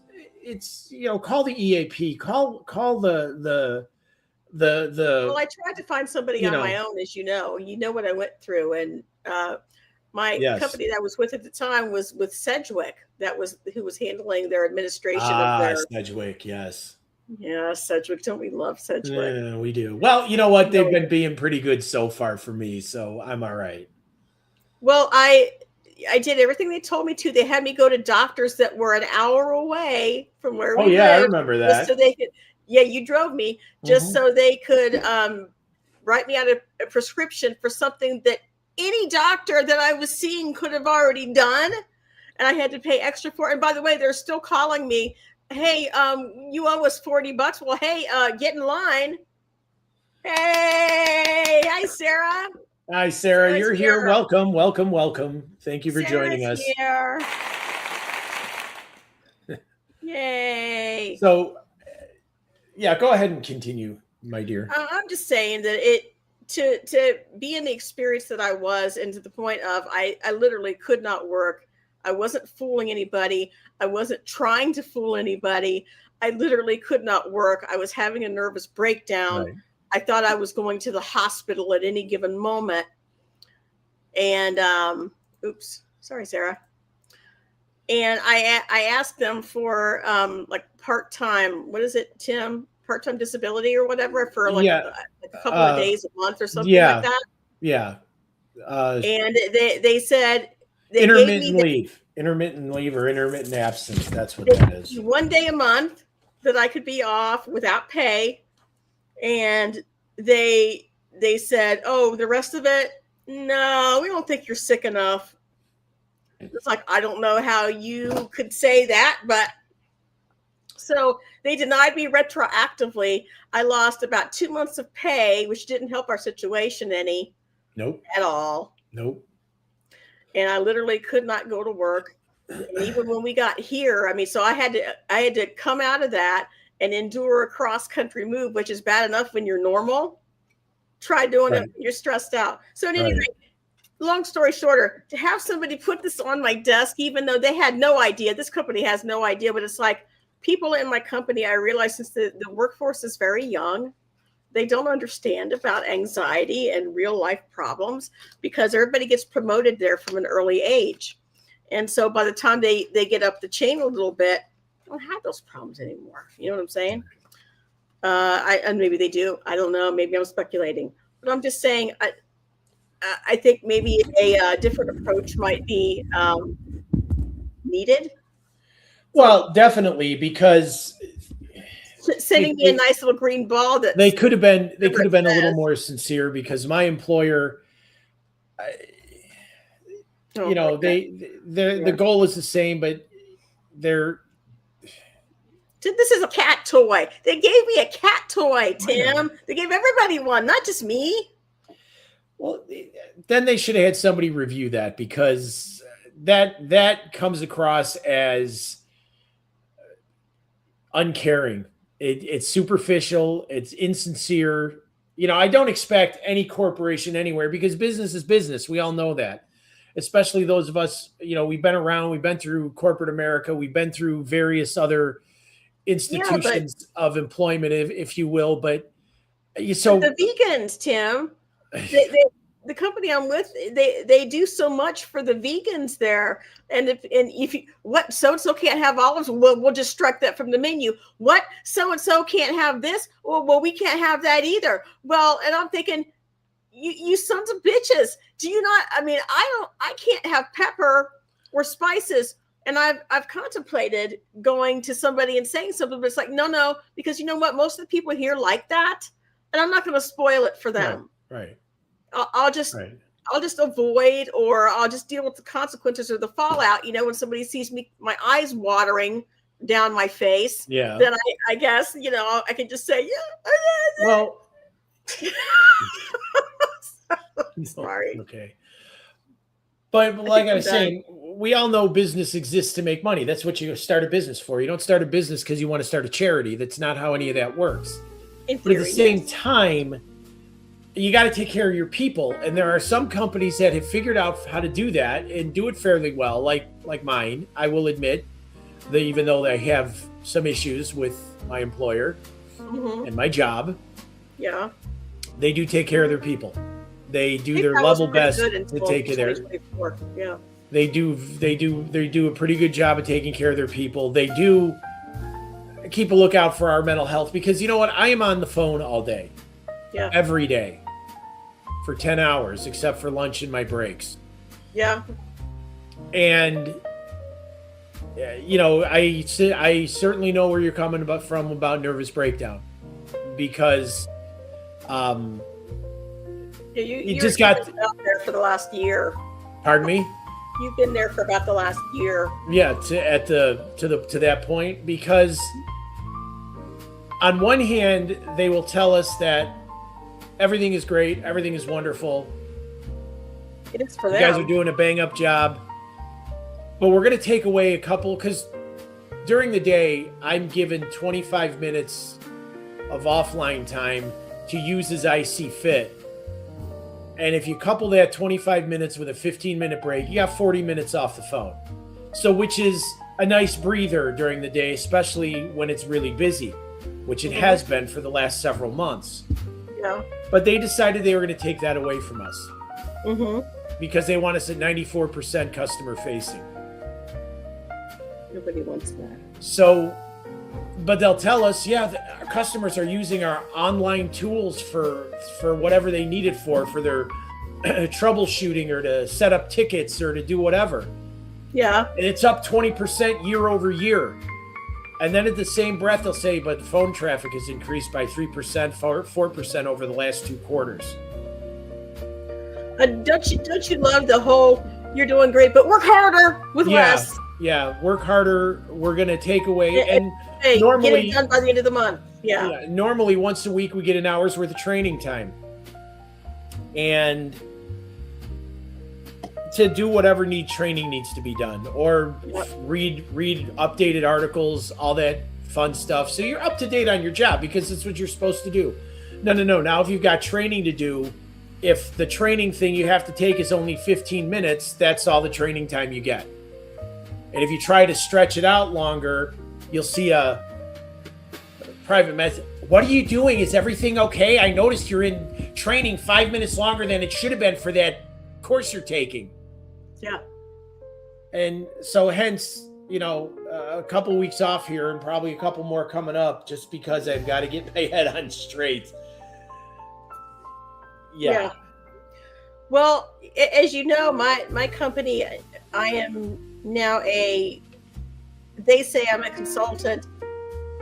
call the EAP, call the Well, I tried to find somebody on my own, as you know what I went through, and my company that I was with at the time was with Sedgwick. Who was handling their administration of their Sedgwick. Yes. Yeah, Sedgwick. Don't we love Sedgwick? Yeah, we do. Well, you know what? They've been being pretty good so far for me, so I'm all right. Well, I did everything they told me to. They had me go to doctors that were an hour away from where we lived. I remember that. So they could, you drove me just so they could write me out a prescription for something that any doctor that I was seeing could have already done, and I had to pay extra for it. And by the way, they're still calling me. Hey, you owe us $40. Well, hey, get in line. Hey, hi, Sarah. Hi, Sarah. You're here. Welcome. Thank you for joining us. Here. Yay. So, go ahead and continue, my dear. I'm just saying that to be in the experience that I was, and to the point of I literally could not work. I wasn't fooling anybody. I wasn't trying to fool anybody. I literally could not work. I was having a nervous breakdown. Right. I thought I was going to the hospital at any given moment. And oops, sorry, Sarah. And I asked them for like part-time, what is it, Tim? Part-time disability or whatever for like a couple of days a month or something like that. Yeah. And they said intermittent leave or intermittent absence. That's what that is. 1 day a month that I could be off without pay. And they said, oh, the rest of it, no, we don't think you're sick enough. It's like, I don't know how you could say that, but so they denied me retroactively. I lost about 2 months of pay, which didn't help our situation any. Nope. At all. Nope. And I literally could not go to work. And even when we got here, I mean, so I had to come out of that and endure a cross-country move, which is bad enough when you're normal. Try doing it when you're stressed out. So at any rate, long story shorter, to have somebody put this on my desk, even though they had no idea, this company has no idea, but it's like people in my company, I realize since the workforce is very young, they don't understand about anxiety and real life problems because everybody gets promoted there from an early age. And so by the time they get up the chain a little bit, they don't have those problems anymore. You know what I'm saying? And maybe they do. I don't know. Maybe I'm speculating. But I'm just saying, I think maybe a different approach might be needed. Well, definitely, because sending me a nice little green ball that they could have been a little more sincere, because my employer, the goal is the same, but this is a cat toy. They gave me a cat toy, Tim. They gave everybody one, not just me. Well, then they should have had somebody review that, because that comes across as uncaring. It's superficial. It's insincere. I don't expect any corporation anywhere, because business is business. We all know that. Especially those of us, we've been around, we've been through corporate America, we've been through various other institutions of employment, if you will. But the vegans, Tim, the company I'm with, they do so much for the vegans there. And if you, what, so-and-so can't have olives, we'll just strike that from the menu. What, so-and-so can't have this? Well, we can't have that either. Well, and I'm thinking, you sons of bitches, do you not, I mean, I can't have pepper or spices. And I've contemplated going to somebody and saying something, but it's like, no, because you know what? Most of the people here like that. And I'm not going to spoil it for them. Right. I'll just avoid, or I'll just deal with the consequences or the fallout. When somebody sees me, my eyes watering down my face, then I guess, I can just say, well, sorry. Okay. But like I was saying, we all know business exists to make money. That's what you start a business for. You don't start a business because you want to start a charity. That's not how any of that works. But at the same time, you got to take care of your people. And there are some companies that have figured out how to do that and do it fairly well, like mine, I will admit, that even though I have some issues with my employer and my job, Yeah. they do take care of their people. They do I think their that was level pretty best good to until take care. 2024. Yeah. They do a pretty good job of taking care of their people. They do keep a lookout for our mental health, because you know what? I am on the phone all day, Yeah. every day, for 10 hours, except for lunch and my breaks. Yeah. And you know, I certainly know where you're coming from about nervous breakdown, because Yeah, you just got you've been out there for the last year. pardon me. You've been there for about the last year. Yeah, to that point, because on one hand they will tell us that everything is great, everything is wonderful, It is for you them. guys are doing a bang up job, but we're going to take away a couple, because during the day I'm given 25 minutes of offline time to use as I see fit. And if you couple that 25 minutes with a 15-minute break, you got 40 minutes off the phone. So, which is a nice breather during the day, especially when it's really busy, which it has been for the last several months. Yeah. But they decided they were going to take that away from us Mm-hmm. because they want us at 94% customer facing. Nobody wants that. So, but they'll tell us, yeah, our customers are using our online tools for whatever they need it for their troubleshooting or to set up tickets or to do whatever. Yeah. And it's up 20% year over year. And then at the same breath, they'll say, but phone traffic has increased by 3%, 4% over the last 2 quarters. Don't you love the whole, you're doing great, but work harder with less. Yeah, work harder. We're going to take away. And Hey, normally, get it done by the end of the month. Yeah. normally once a week we get an hour's worth of training time. And to do whatever training needs to be done, or read updated articles, all that fun stuff. So you're up to date on your job because it's what you're supposed to do. No. Now, if you've got training to do, if the training thing you have to take is only 15 minutes, that's all the training time you get. And if you try to stretch it out longer, you'll see a private message. What are you doing? Is everything okay? I noticed you're in training 5 minutes longer than it should have been for that course you're taking. Yeah. And so hence, a couple weeks off here and probably a couple more coming up just because I've got to get my head on straight. Yeah. Well, as you know, my company, I am now they say I'm a consultant.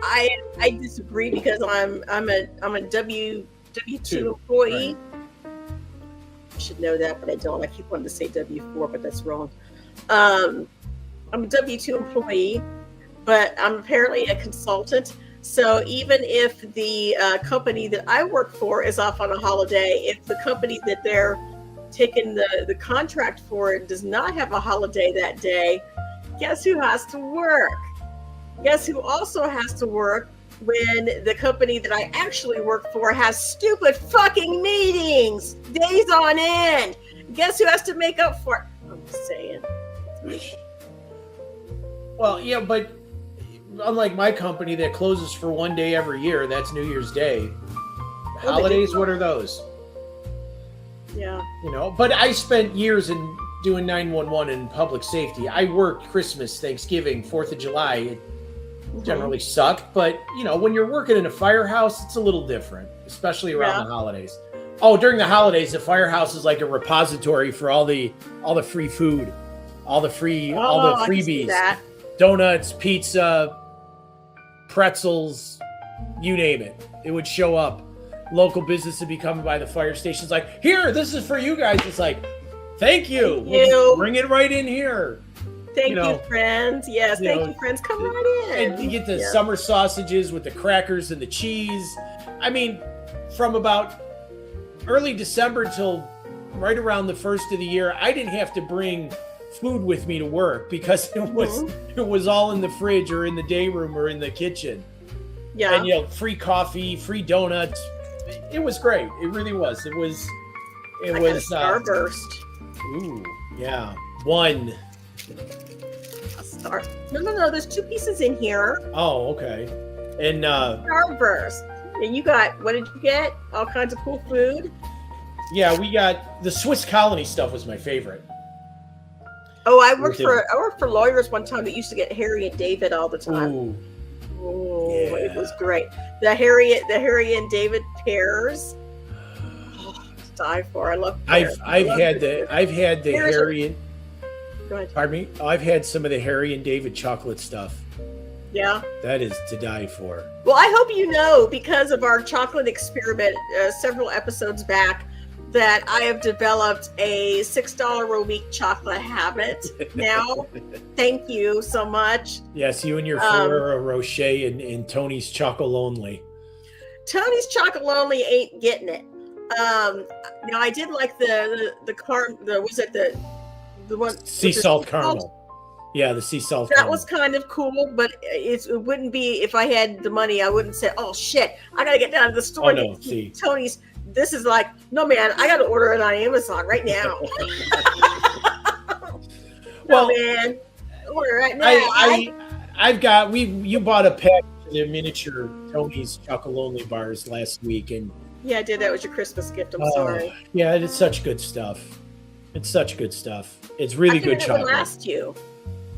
I disagree because I'm a W-2 employee. I should know that, but I don't. I keep wanting to say W-4, but that's wrong. I'm a W-2 employee, but I'm apparently a consultant. So even if the company that I work for is off on a holiday, if the company that they're taking the contract for does not have a holiday that day, guess who has to work? Guess who also has to work when the company that I actually work for has stupid fucking meetings days on end? Guess who has to make up for it? I'm just saying. Well, yeah, but unlike my company that closes for one day every year, that's New Year's Day. Holidays, what are those? Yeah. But I spent years in doing 911 and public safety. I worked Christmas, Thanksgiving, 4th of July. It generally sucked, but when you're working in a firehouse, it's a little different, especially around the holidays. Oh, during the holidays, the firehouse is like a repository for all the free food, all the freebies, donuts, pizza, pretzels, you name it. It would show up. Local business would be coming by the fire stations like, here, this is for you guys. It's like, thank you. We'll bring it right in here. Thank you, friends. Yes, thank you, friends. Come right in. And you get the summer sausages with the crackers and the cheese. I mean, from about early December till right around the first of the year, I didn't have to bring food with me to work because it was all in the fridge or in the day room or in the kitchen. Yeah. And free coffee, free donuts, it was great. It really was. It was. I got a Starburst. Ooh, yeah. One. A star. No. There's 2 pieces in here. Oh, okay. And Starburst. And you got, what did you get? All kinds of cool food. yeah, we got the Swiss Colony stuff was my favorite. Oh, I worked for lawyers one time that used to get Harry and David all the time. Ooh. Oh, Yeah. it was great. The Harry and David pears. Oh, to die for. I love pears. I've had the Pears are- Harry and Go ahead. pardon me. I've had some of the Harry and David chocolate stuff. Yeah. That is to die for. Well, I hope you know, because of our chocolate experiment several episodes back, that I have developed a $6 a week chocolate habit now. Thank you so much. Yes, you and your Ferrero Rocher and Tony's Chocolonely. Tony's Chocolonely ain't getting it. Now I did like the one Sea salt caramel. Yeah, the sea salt That caramel. was kind of cool, but it wouldn't be, if I had the money, I wouldn't say, oh shit, I gotta get down to the store Oh, and no, get see. Tony's. This is like, no man, I gotta order it on Amazon right now. Well, man, order it right now. I've got you bought a pack of the miniature Tony's Chocolonely bars last week, and Yeah, I did. That was your Christmas gift. I'm oh, sorry. yeah, it's such good stuff. It's such good stuff. It's really I figured good it would chocolate. last you.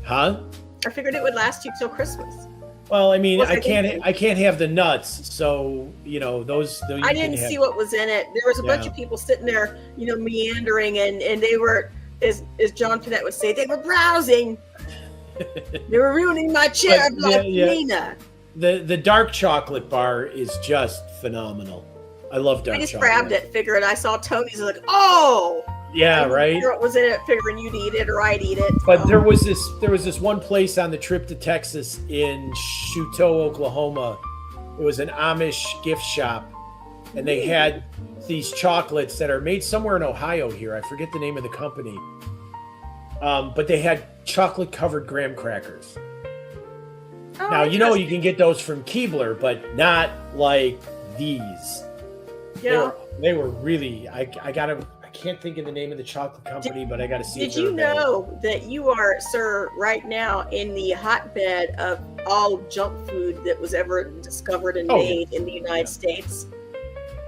Huh? I figured it would last you till Christmas. Well, I mean, Was I it can't anything? I can't have the nuts, so you know those. You I can didn't have- see what was in it. There was a bunch Yeah. of people sitting there, meandering, and they were, as John Pinette would say, they were browsing. They were ruining my chair But, like yeah. Nina. The dark chocolate bar is just phenomenal. I love dark I just chocolate. grabbed it, figured I saw Tony's, like, oh! Yeah, I didn't right. figure what was in it, figuring you'd eat it or I'd eat it. But so. there was this one place on the trip to Texas in Chouteau, Oklahoma. It was an Amish gift shop, and they had these chocolates that are made somewhere in Ohio here. I forget the name of the company. But they had chocolate covered graham crackers. Oh, Now, you know you interesting. can get those from Keebler, but not like these. Yeah. They were really, I can't think of the name of the chocolate company, but I got to see if Did they're you available. know that you are, sir, right now in the hotbed of all junk food that was ever discovered and Oh, made in the United States?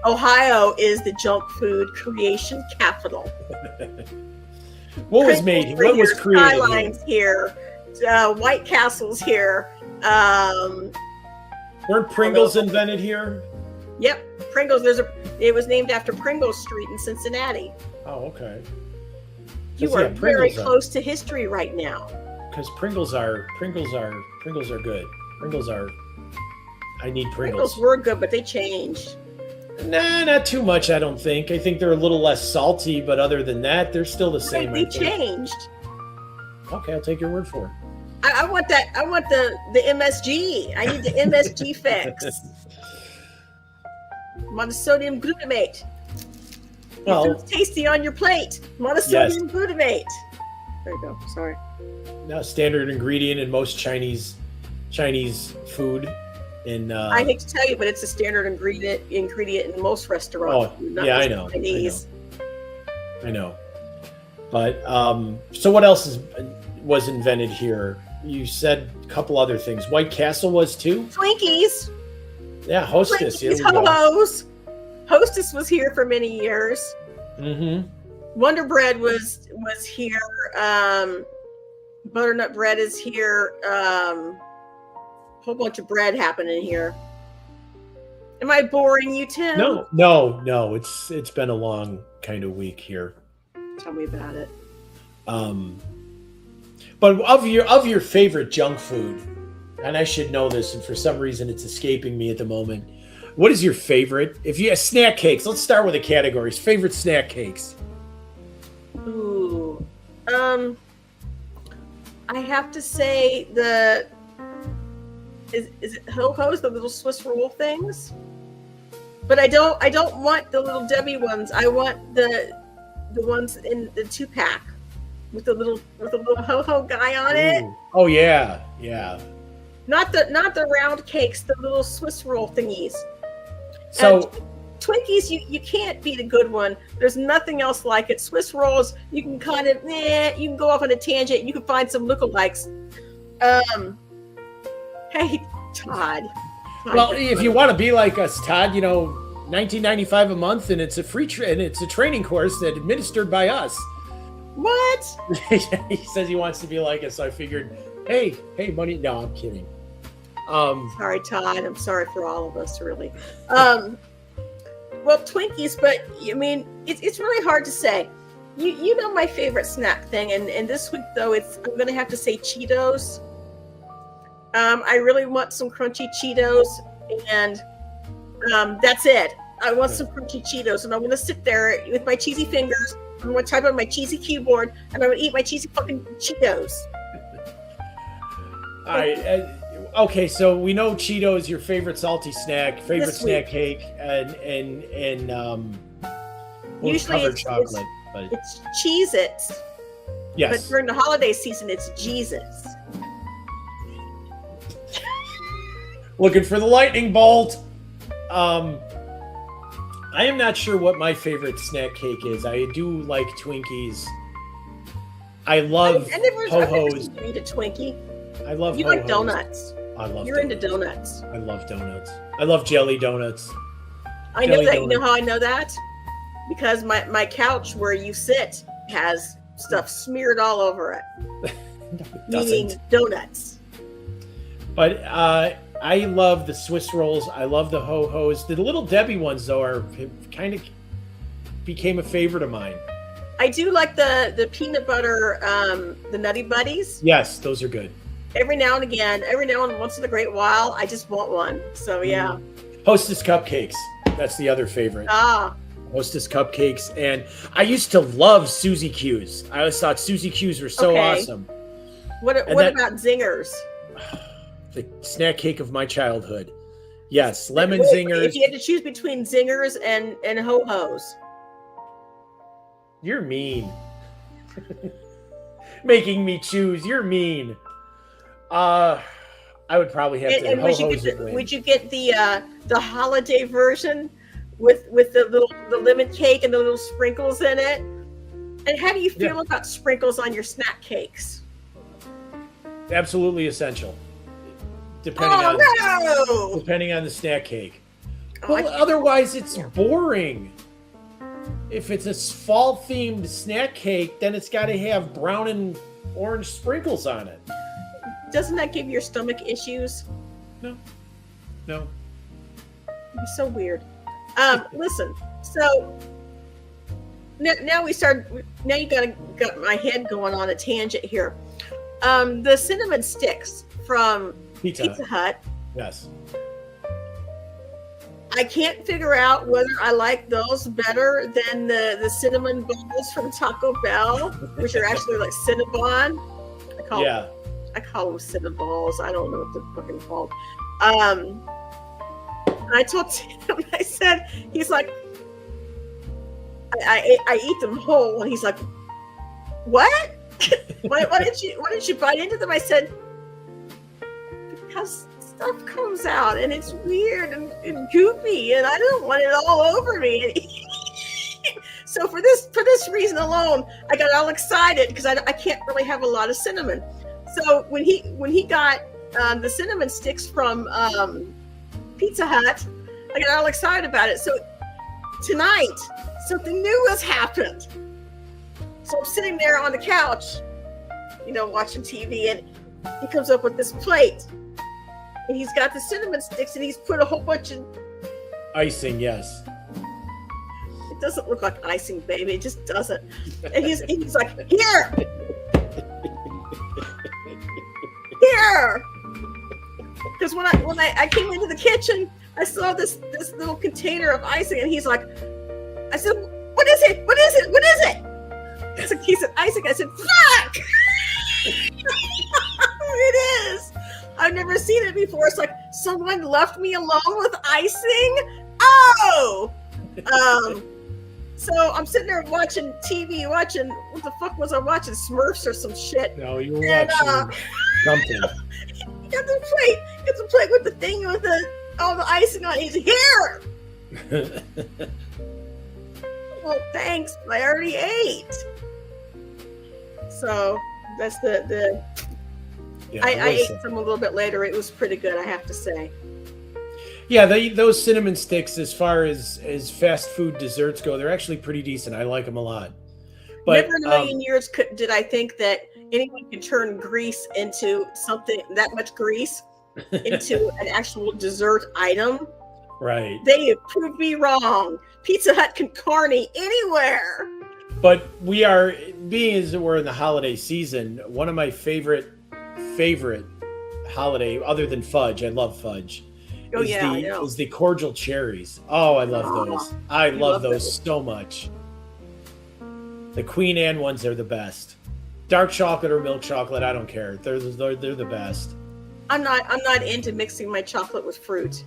Ohio is the junk food creation capital. What was Pringles made? are What was here, created? Here? Skylines here, White Castle's here. Weren't Pringles invented here? Yep, Pringles. It was named after Pringles Street in Cincinnati. Oh, okay. You are very close to history right now. Because Pringles are good. Pringles are. I need Pringles Pringles. were good, but they changed. Nah, not too much. I don't think. I think they're a little less salty, but other than that, they're still the same. They I think. changed. Okay, I'll take your word for it. I want that. I want the MSG. I need the MSG fix. Monosodium glutamate. Well, It's tasty on your plate. Monosodium glutamate. There you go. Sorry. now standard ingredient in most Chinese food. In I hate to tell you, but it's a standard ingredient in most restaurants. Oh, not yeah, I just know. Chinese. I know. But so what else was invented here? You said a couple other things. White Castle was too. Twinkies. Yeah, Hostess. Here Twinkies, we go. Ho-Hos. Hostess was here for many years. Mm-hmm. Wonder Bread was here. Butternut bread is here. Whole bunch of bread happening here. Am I boring you, Tim? No. It's been a long kind of week here. Tell me about it. But of your favorite junk food, and I should know this, and for some reason it's escaping me at the moment. What is your favorite? If you snack cakes, let's start with the categories. Favorite snack cakes. Ooh. I have to say is it Ho-Hos, the little Swiss roll things? But I don't want the little Debbie ones. I want the ones in the 2-pack with the little Ho-Ho guy on it. Ooh. Oh yeah. Not the round cakes, the little Swiss roll thingies. So Twinkies, you can't beat a good one. There's nothing else like it. Swiss rolls, you can kind of, you can go off on a tangent. You can find some lookalikes. Hey, Todd. Well, if you want to be like us, Todd, you know, $19.95 a month, and it's a free and it's a training course that administered by us. What? He says he wants to be like us. So I figured, hey, money. No, I'm kidding. Sorry, Todd. I'm sorry for all of us, really. Well, Twinkies, but I mean, it's really hard to say. You know my favorite snack thing, and this week though, I'm gonna have to say Cheetos. I really want some crunchy Cheetos, and that's it. I want some crunchy Cheetos, and I'm gonna sit there with my cheesy fingers. I'm gonna type on my cheesy keyboard, and I'm gonna eat my cheesy fucking Cheetos. All right. Okay, so we know Cheetos your favorite salty snack, favorite snack cake, and usually it's chocolate, but it's Cheez-Its. yes. But during the holiday season, it's Jesus. Looking for the lightning bolt. I am not sure what my favorite snack cake is. I do like Twinkies. I love Ho-Hos. You eat a Twinkie. I love You Ho-Hos. like donuts. I love You're donuts. into donuts. I love donuts. I love jelly donuts. I know Jelly that. You know donuts. how I know that? Because my couch where you sit has stuff smeared all over it. Meaning donuts. But I love the Swiss rolls. I love the Ho-Hos. The Little Debbie ones, though, are kind of became a favorite of mine. I do like the peanut butter, the Nutty Buddies. Yes, those are good. Every now and again, once in a great while, I just want one. So yeah. Hostess cupcakes. That's the other favorite. Hostess cupcakes. And I used to love Suzy Q's. I always thought Suzy Q's were so awesome. What about Zingers? The snack cake of my childhood. Yes, lemon zingers. If you had to choose between Zingers and Ho-Hos. You're mean. Making me choose. You're mean. I would probably have to. And would you get the holiday version with the lemon cake and the little sprinkles in it? And how do you feel about sprinkles on your snack cakes? Absolutely essential. Depending on the snack cake. Well, otherwise it's boring. If it's a fall themed snack cake, then it's got to have brown and orange sprinkles on it. Doesn't that give your stomach issues? No. It's so weird. Listen, so now you got my head going on a tangent here. The cinnamon sticks from Pizza Hut. Yes. I can't figure out whether I like those better than the cinnamon balls from Taco Bell, which are actually like Cinnabon. I call them Cinnaballs. I don't know what they're fucking called. And I told him, I said, he's like, I eat them whole, and he's like, what? why didn't you bite into them? I said, because stuff comes out and it's weird and goofy, and I don't want it all over me. So for this reason alone, I got all excited because I can't really have a lot of cinnamon. So when he got the cinnamon sticks from Pizza Hut, I got all excited about it. So tonight, something new has happened. So I'm sitting there on the couch, watching TV, and he comes up with this plate. And he's got the cinnamon sticks, and he's put a whole bunch of icing. Yes. It doesn't look like icing, baby. It just doesn't. And he's like, here. Because when I came into the kitchen, I saw this little container of icing, and he's like, I said, what is it? What is it? What is it? He said, icing. I said, fuck. It is. I've never seen it before. It's like someone left me alone with icing. Oh. So I'm sitting there watching TV, watching, what the fuck was I watching? Smurfs or some shit. No, you were watching something. Got the plate with the thing with all the icing on it. He's here. Well, thanks. I already ate. So that's the Yeah, I it was- ate some a little bit later. It was pretty good, I have to say. yeah, those cinnamon sticks, as far as fast food desserts go, they're actually pretty decent. I like them a lot. But Never in a million years did I think that anyone could turn grease into something, that much grease into an actual dessert item. right. They have proved me wrong. Pizza Hut can carny anywhere. But we are, being as we're in the holiday season, one of my favorite holiday, other than fudge, I love fudge. Oh, yeah, I know. Is the cordial cherries. Oh, I love those. I You love love those those. so much. The Queen Anne ones are the best. Dark chocolate or milk chocolate, I don't care. They're the best. I'm not into mixing my chocolate with fruit.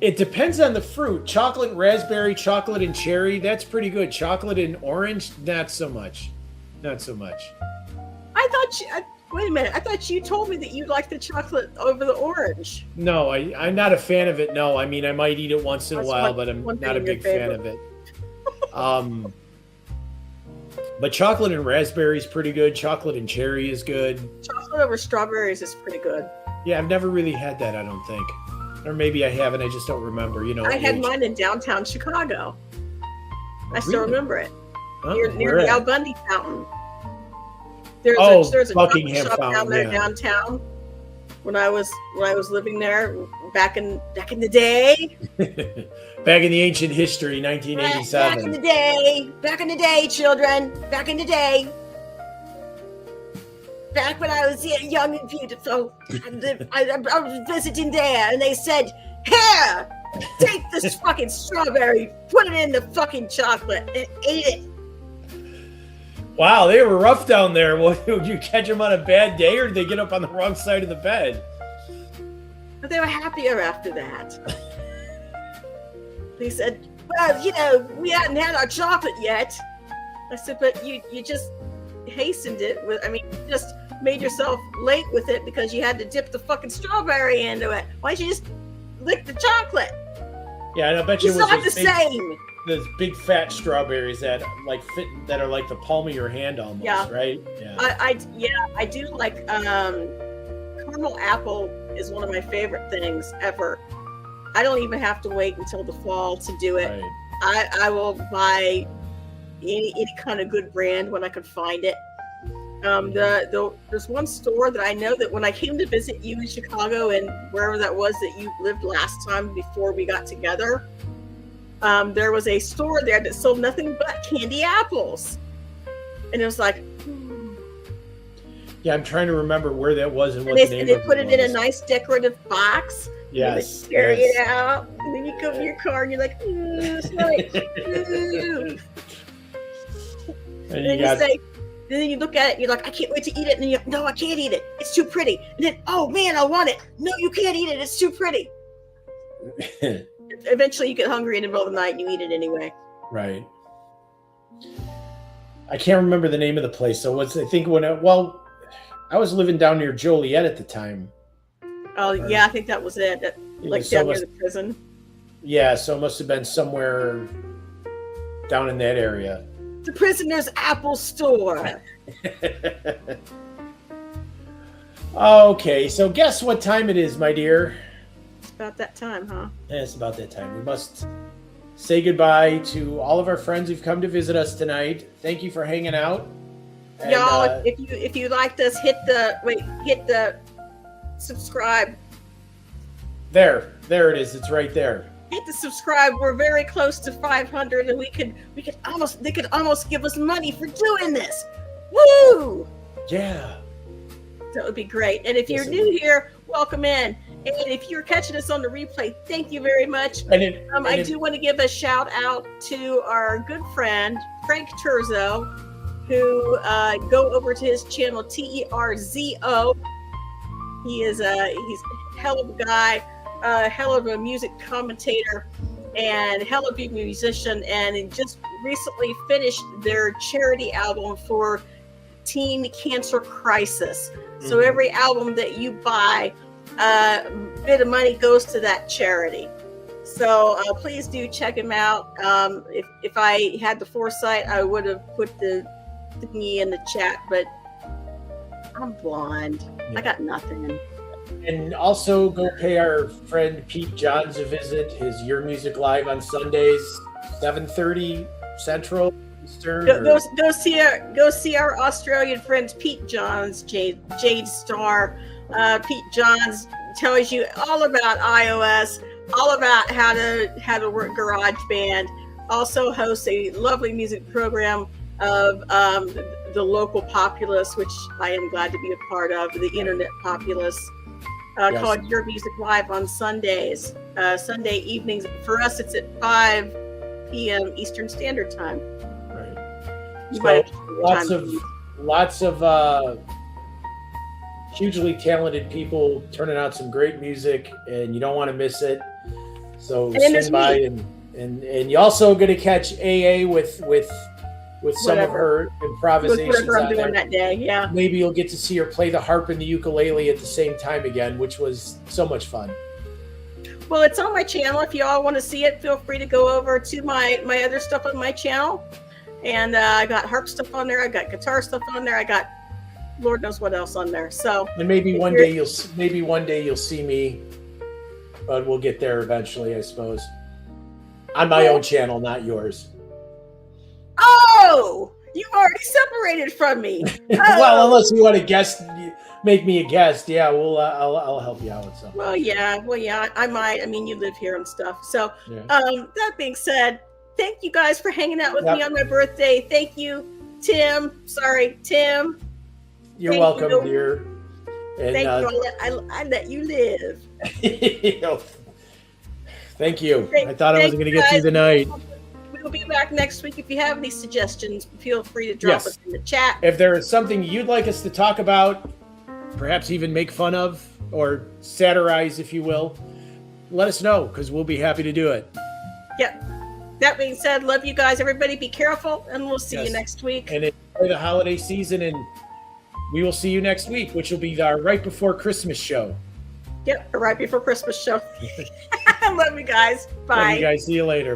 It depends on the fruit. Chocolate and raspberry, chocolate and cherry, that's pretty good. Chocolate and orange, not so much. Not so much. I thought wait a minute. I thought you told me that you like the chocolate over the orange. No, I'm not a fan of it. No, I mean, I might eat it once in a That's while, but I'm one not a thing in big your fan of it. But chocolate and raspberry is pretty good. Chocolate and cherry is good. Chocolate over strawberries is pretty good. Yeah, I've never really had that, I don't think. Or maybe I haven't, I just don't remember. You know, I had age. mine in downtown Chicago. I still Really? remember it. Oh, Near where the at? Al Bundy fountain. There's Oh, a chocolate Buckingham shop down Fountain, there yeah. downtown. When I was living there back in the day. Back in the ancient history, Back in 1987. the day, children. Back in the day. Back when I was young and beautiful. I was visiting there, and they said, "Here, take this fucking strawberry, put it in the fucking chocolate, and eat it." Wow, they were rough down there. Would you catch them on a bad day, or did they get up on the wrong side of the bed? But they were happier after that. They said, "Well, we hadn't had our chocolate yet." I said, "But you just hastened it with. I mean, you just made yourself late with it because you had to dip the fucking strawberry into it. Why don't you just lick the chocolate? Yeah, and I bet you It's it was not the those big, same." those big fat strawberries that that are like the palm of your hand almost, Yeah. right? Yeah. I do like caramel apple is one of my favorite things ever. I don't even have to wait until the fall to do it. Right. I will buy any kind of good brand when I can find it. There's one store that I know that when I came to visit you in Chicago and wherever that was that you lived last time before we got together, there was a store there that sold nothing but candy apples, and it was like, Yeah, I'm trying to remember where that was and what and the name they of put it it in a was. nice decorative box. Yes. And they carry yes. it out, and then you go to your car and you're like, it's like, ooh. And And you then got then you look at it, and you're like, I can't wait to eat it. And then you're like, no, I can't eat it. It's too pretty. And then, oh man, I want it. No, you can't eat it. It's too pretty. Eventually you get hungry in the middle of the night and you eat it anyway. right. I can't remember the name of the place. So I think I was living down near Joliet at the time. Oh yeah, I think that was it. It Like was down near almost- the prison. Yeah, so it must have been somewhere down in that area. The prisoner's apple store. Okay, so guess what time it is, my dear? It's about that time, huh? Yeah, it's about that time. We must say goodbye to all of our friends who've come to visit us tonight. Thank you for hanging out. And, Y'all, if you liked us, hit the subscribe. there it is. It's right there. Hit the subscribe. We're very close to 500, and they could almost give us money for doing this. Woo! Yeah. That would be great. And if you're Yes, it new would. here, welcome in. And if you're catching us on the replay, thank you very much. I do want to give a shout out to our good friend Frank Terzo, who go over to his channel Terzo. He's a hell of a guy, hell of a music commentator, and hell of a musician. And he just recently finished their charity album for Teen Cancer Crisis. So Mhm. every album that you buy, a bit of money goes to that charity. So please do check him out. If I had the foresight, I would have put the thingy in the chat, but I'm blonde. Yeah. I got nothing. And also go pay our friend Pete Johns a visit. His Your Music Live on Sundays, 7:30 Central Eastern. Go see our Australian friends Pete Johns, Jade Star. Pete Johns tells you all about iOS, all about how to work GarageBand. Also hosts a lovely music program of the local populace, which I am glad to be a part of, the internet populace. Yes. Called Your Music Live on Sundays, Sunday evenings. For us, it's at 5 p.m. Eastern Standard Time. Right. You So might have lots of hugely talented people turning out some great music, and you don't want to miss it. So swing by, and you also going to catch AA with some of her improvisations whatever I'm on doing there. that day. Yeah. Maybe you'll get to see her play the harp and the ukulele at the same time again, which was so much fun. Well, it's on my channel. If you all want to see it, feel free to go over to my other stuff on my channel. And I got harp stuff on there. I got guitar stuff on there. I got Lord knows what else on there. So, and maybe one day you'll see me, but we'll get there eventually, I suppose. On my own channel, not yours. Oh, you already separated from me. Well, unless you want to make me a guest, yeah, I'll help you out with something. Well, yeah, I might. I mean, you live here and stuff. So, Yeah. That being said, thank you guys for hanging out with me on my birthday. Thank you, Tim. Sorry, Tim. You're welcome, dear. And, thank you. I let you live. Thank you. I thought I wasn't going to get through the night. We'll be back next week. If you have any suggestions, feel free to drop us in the chat. If there is something you'd like us to talk about, perhaps even make fun of or satirize, if you will, let us know, because we'll be happy to do it. Yep. That being said, love you guys. Everybody be careful, and we'll see you next week. And enjoy the holiday season, and we will see you next week, which will be our right before Christmas show. Yep, right before Christmas show. Love you guys. Bye. Love you guys. See you later.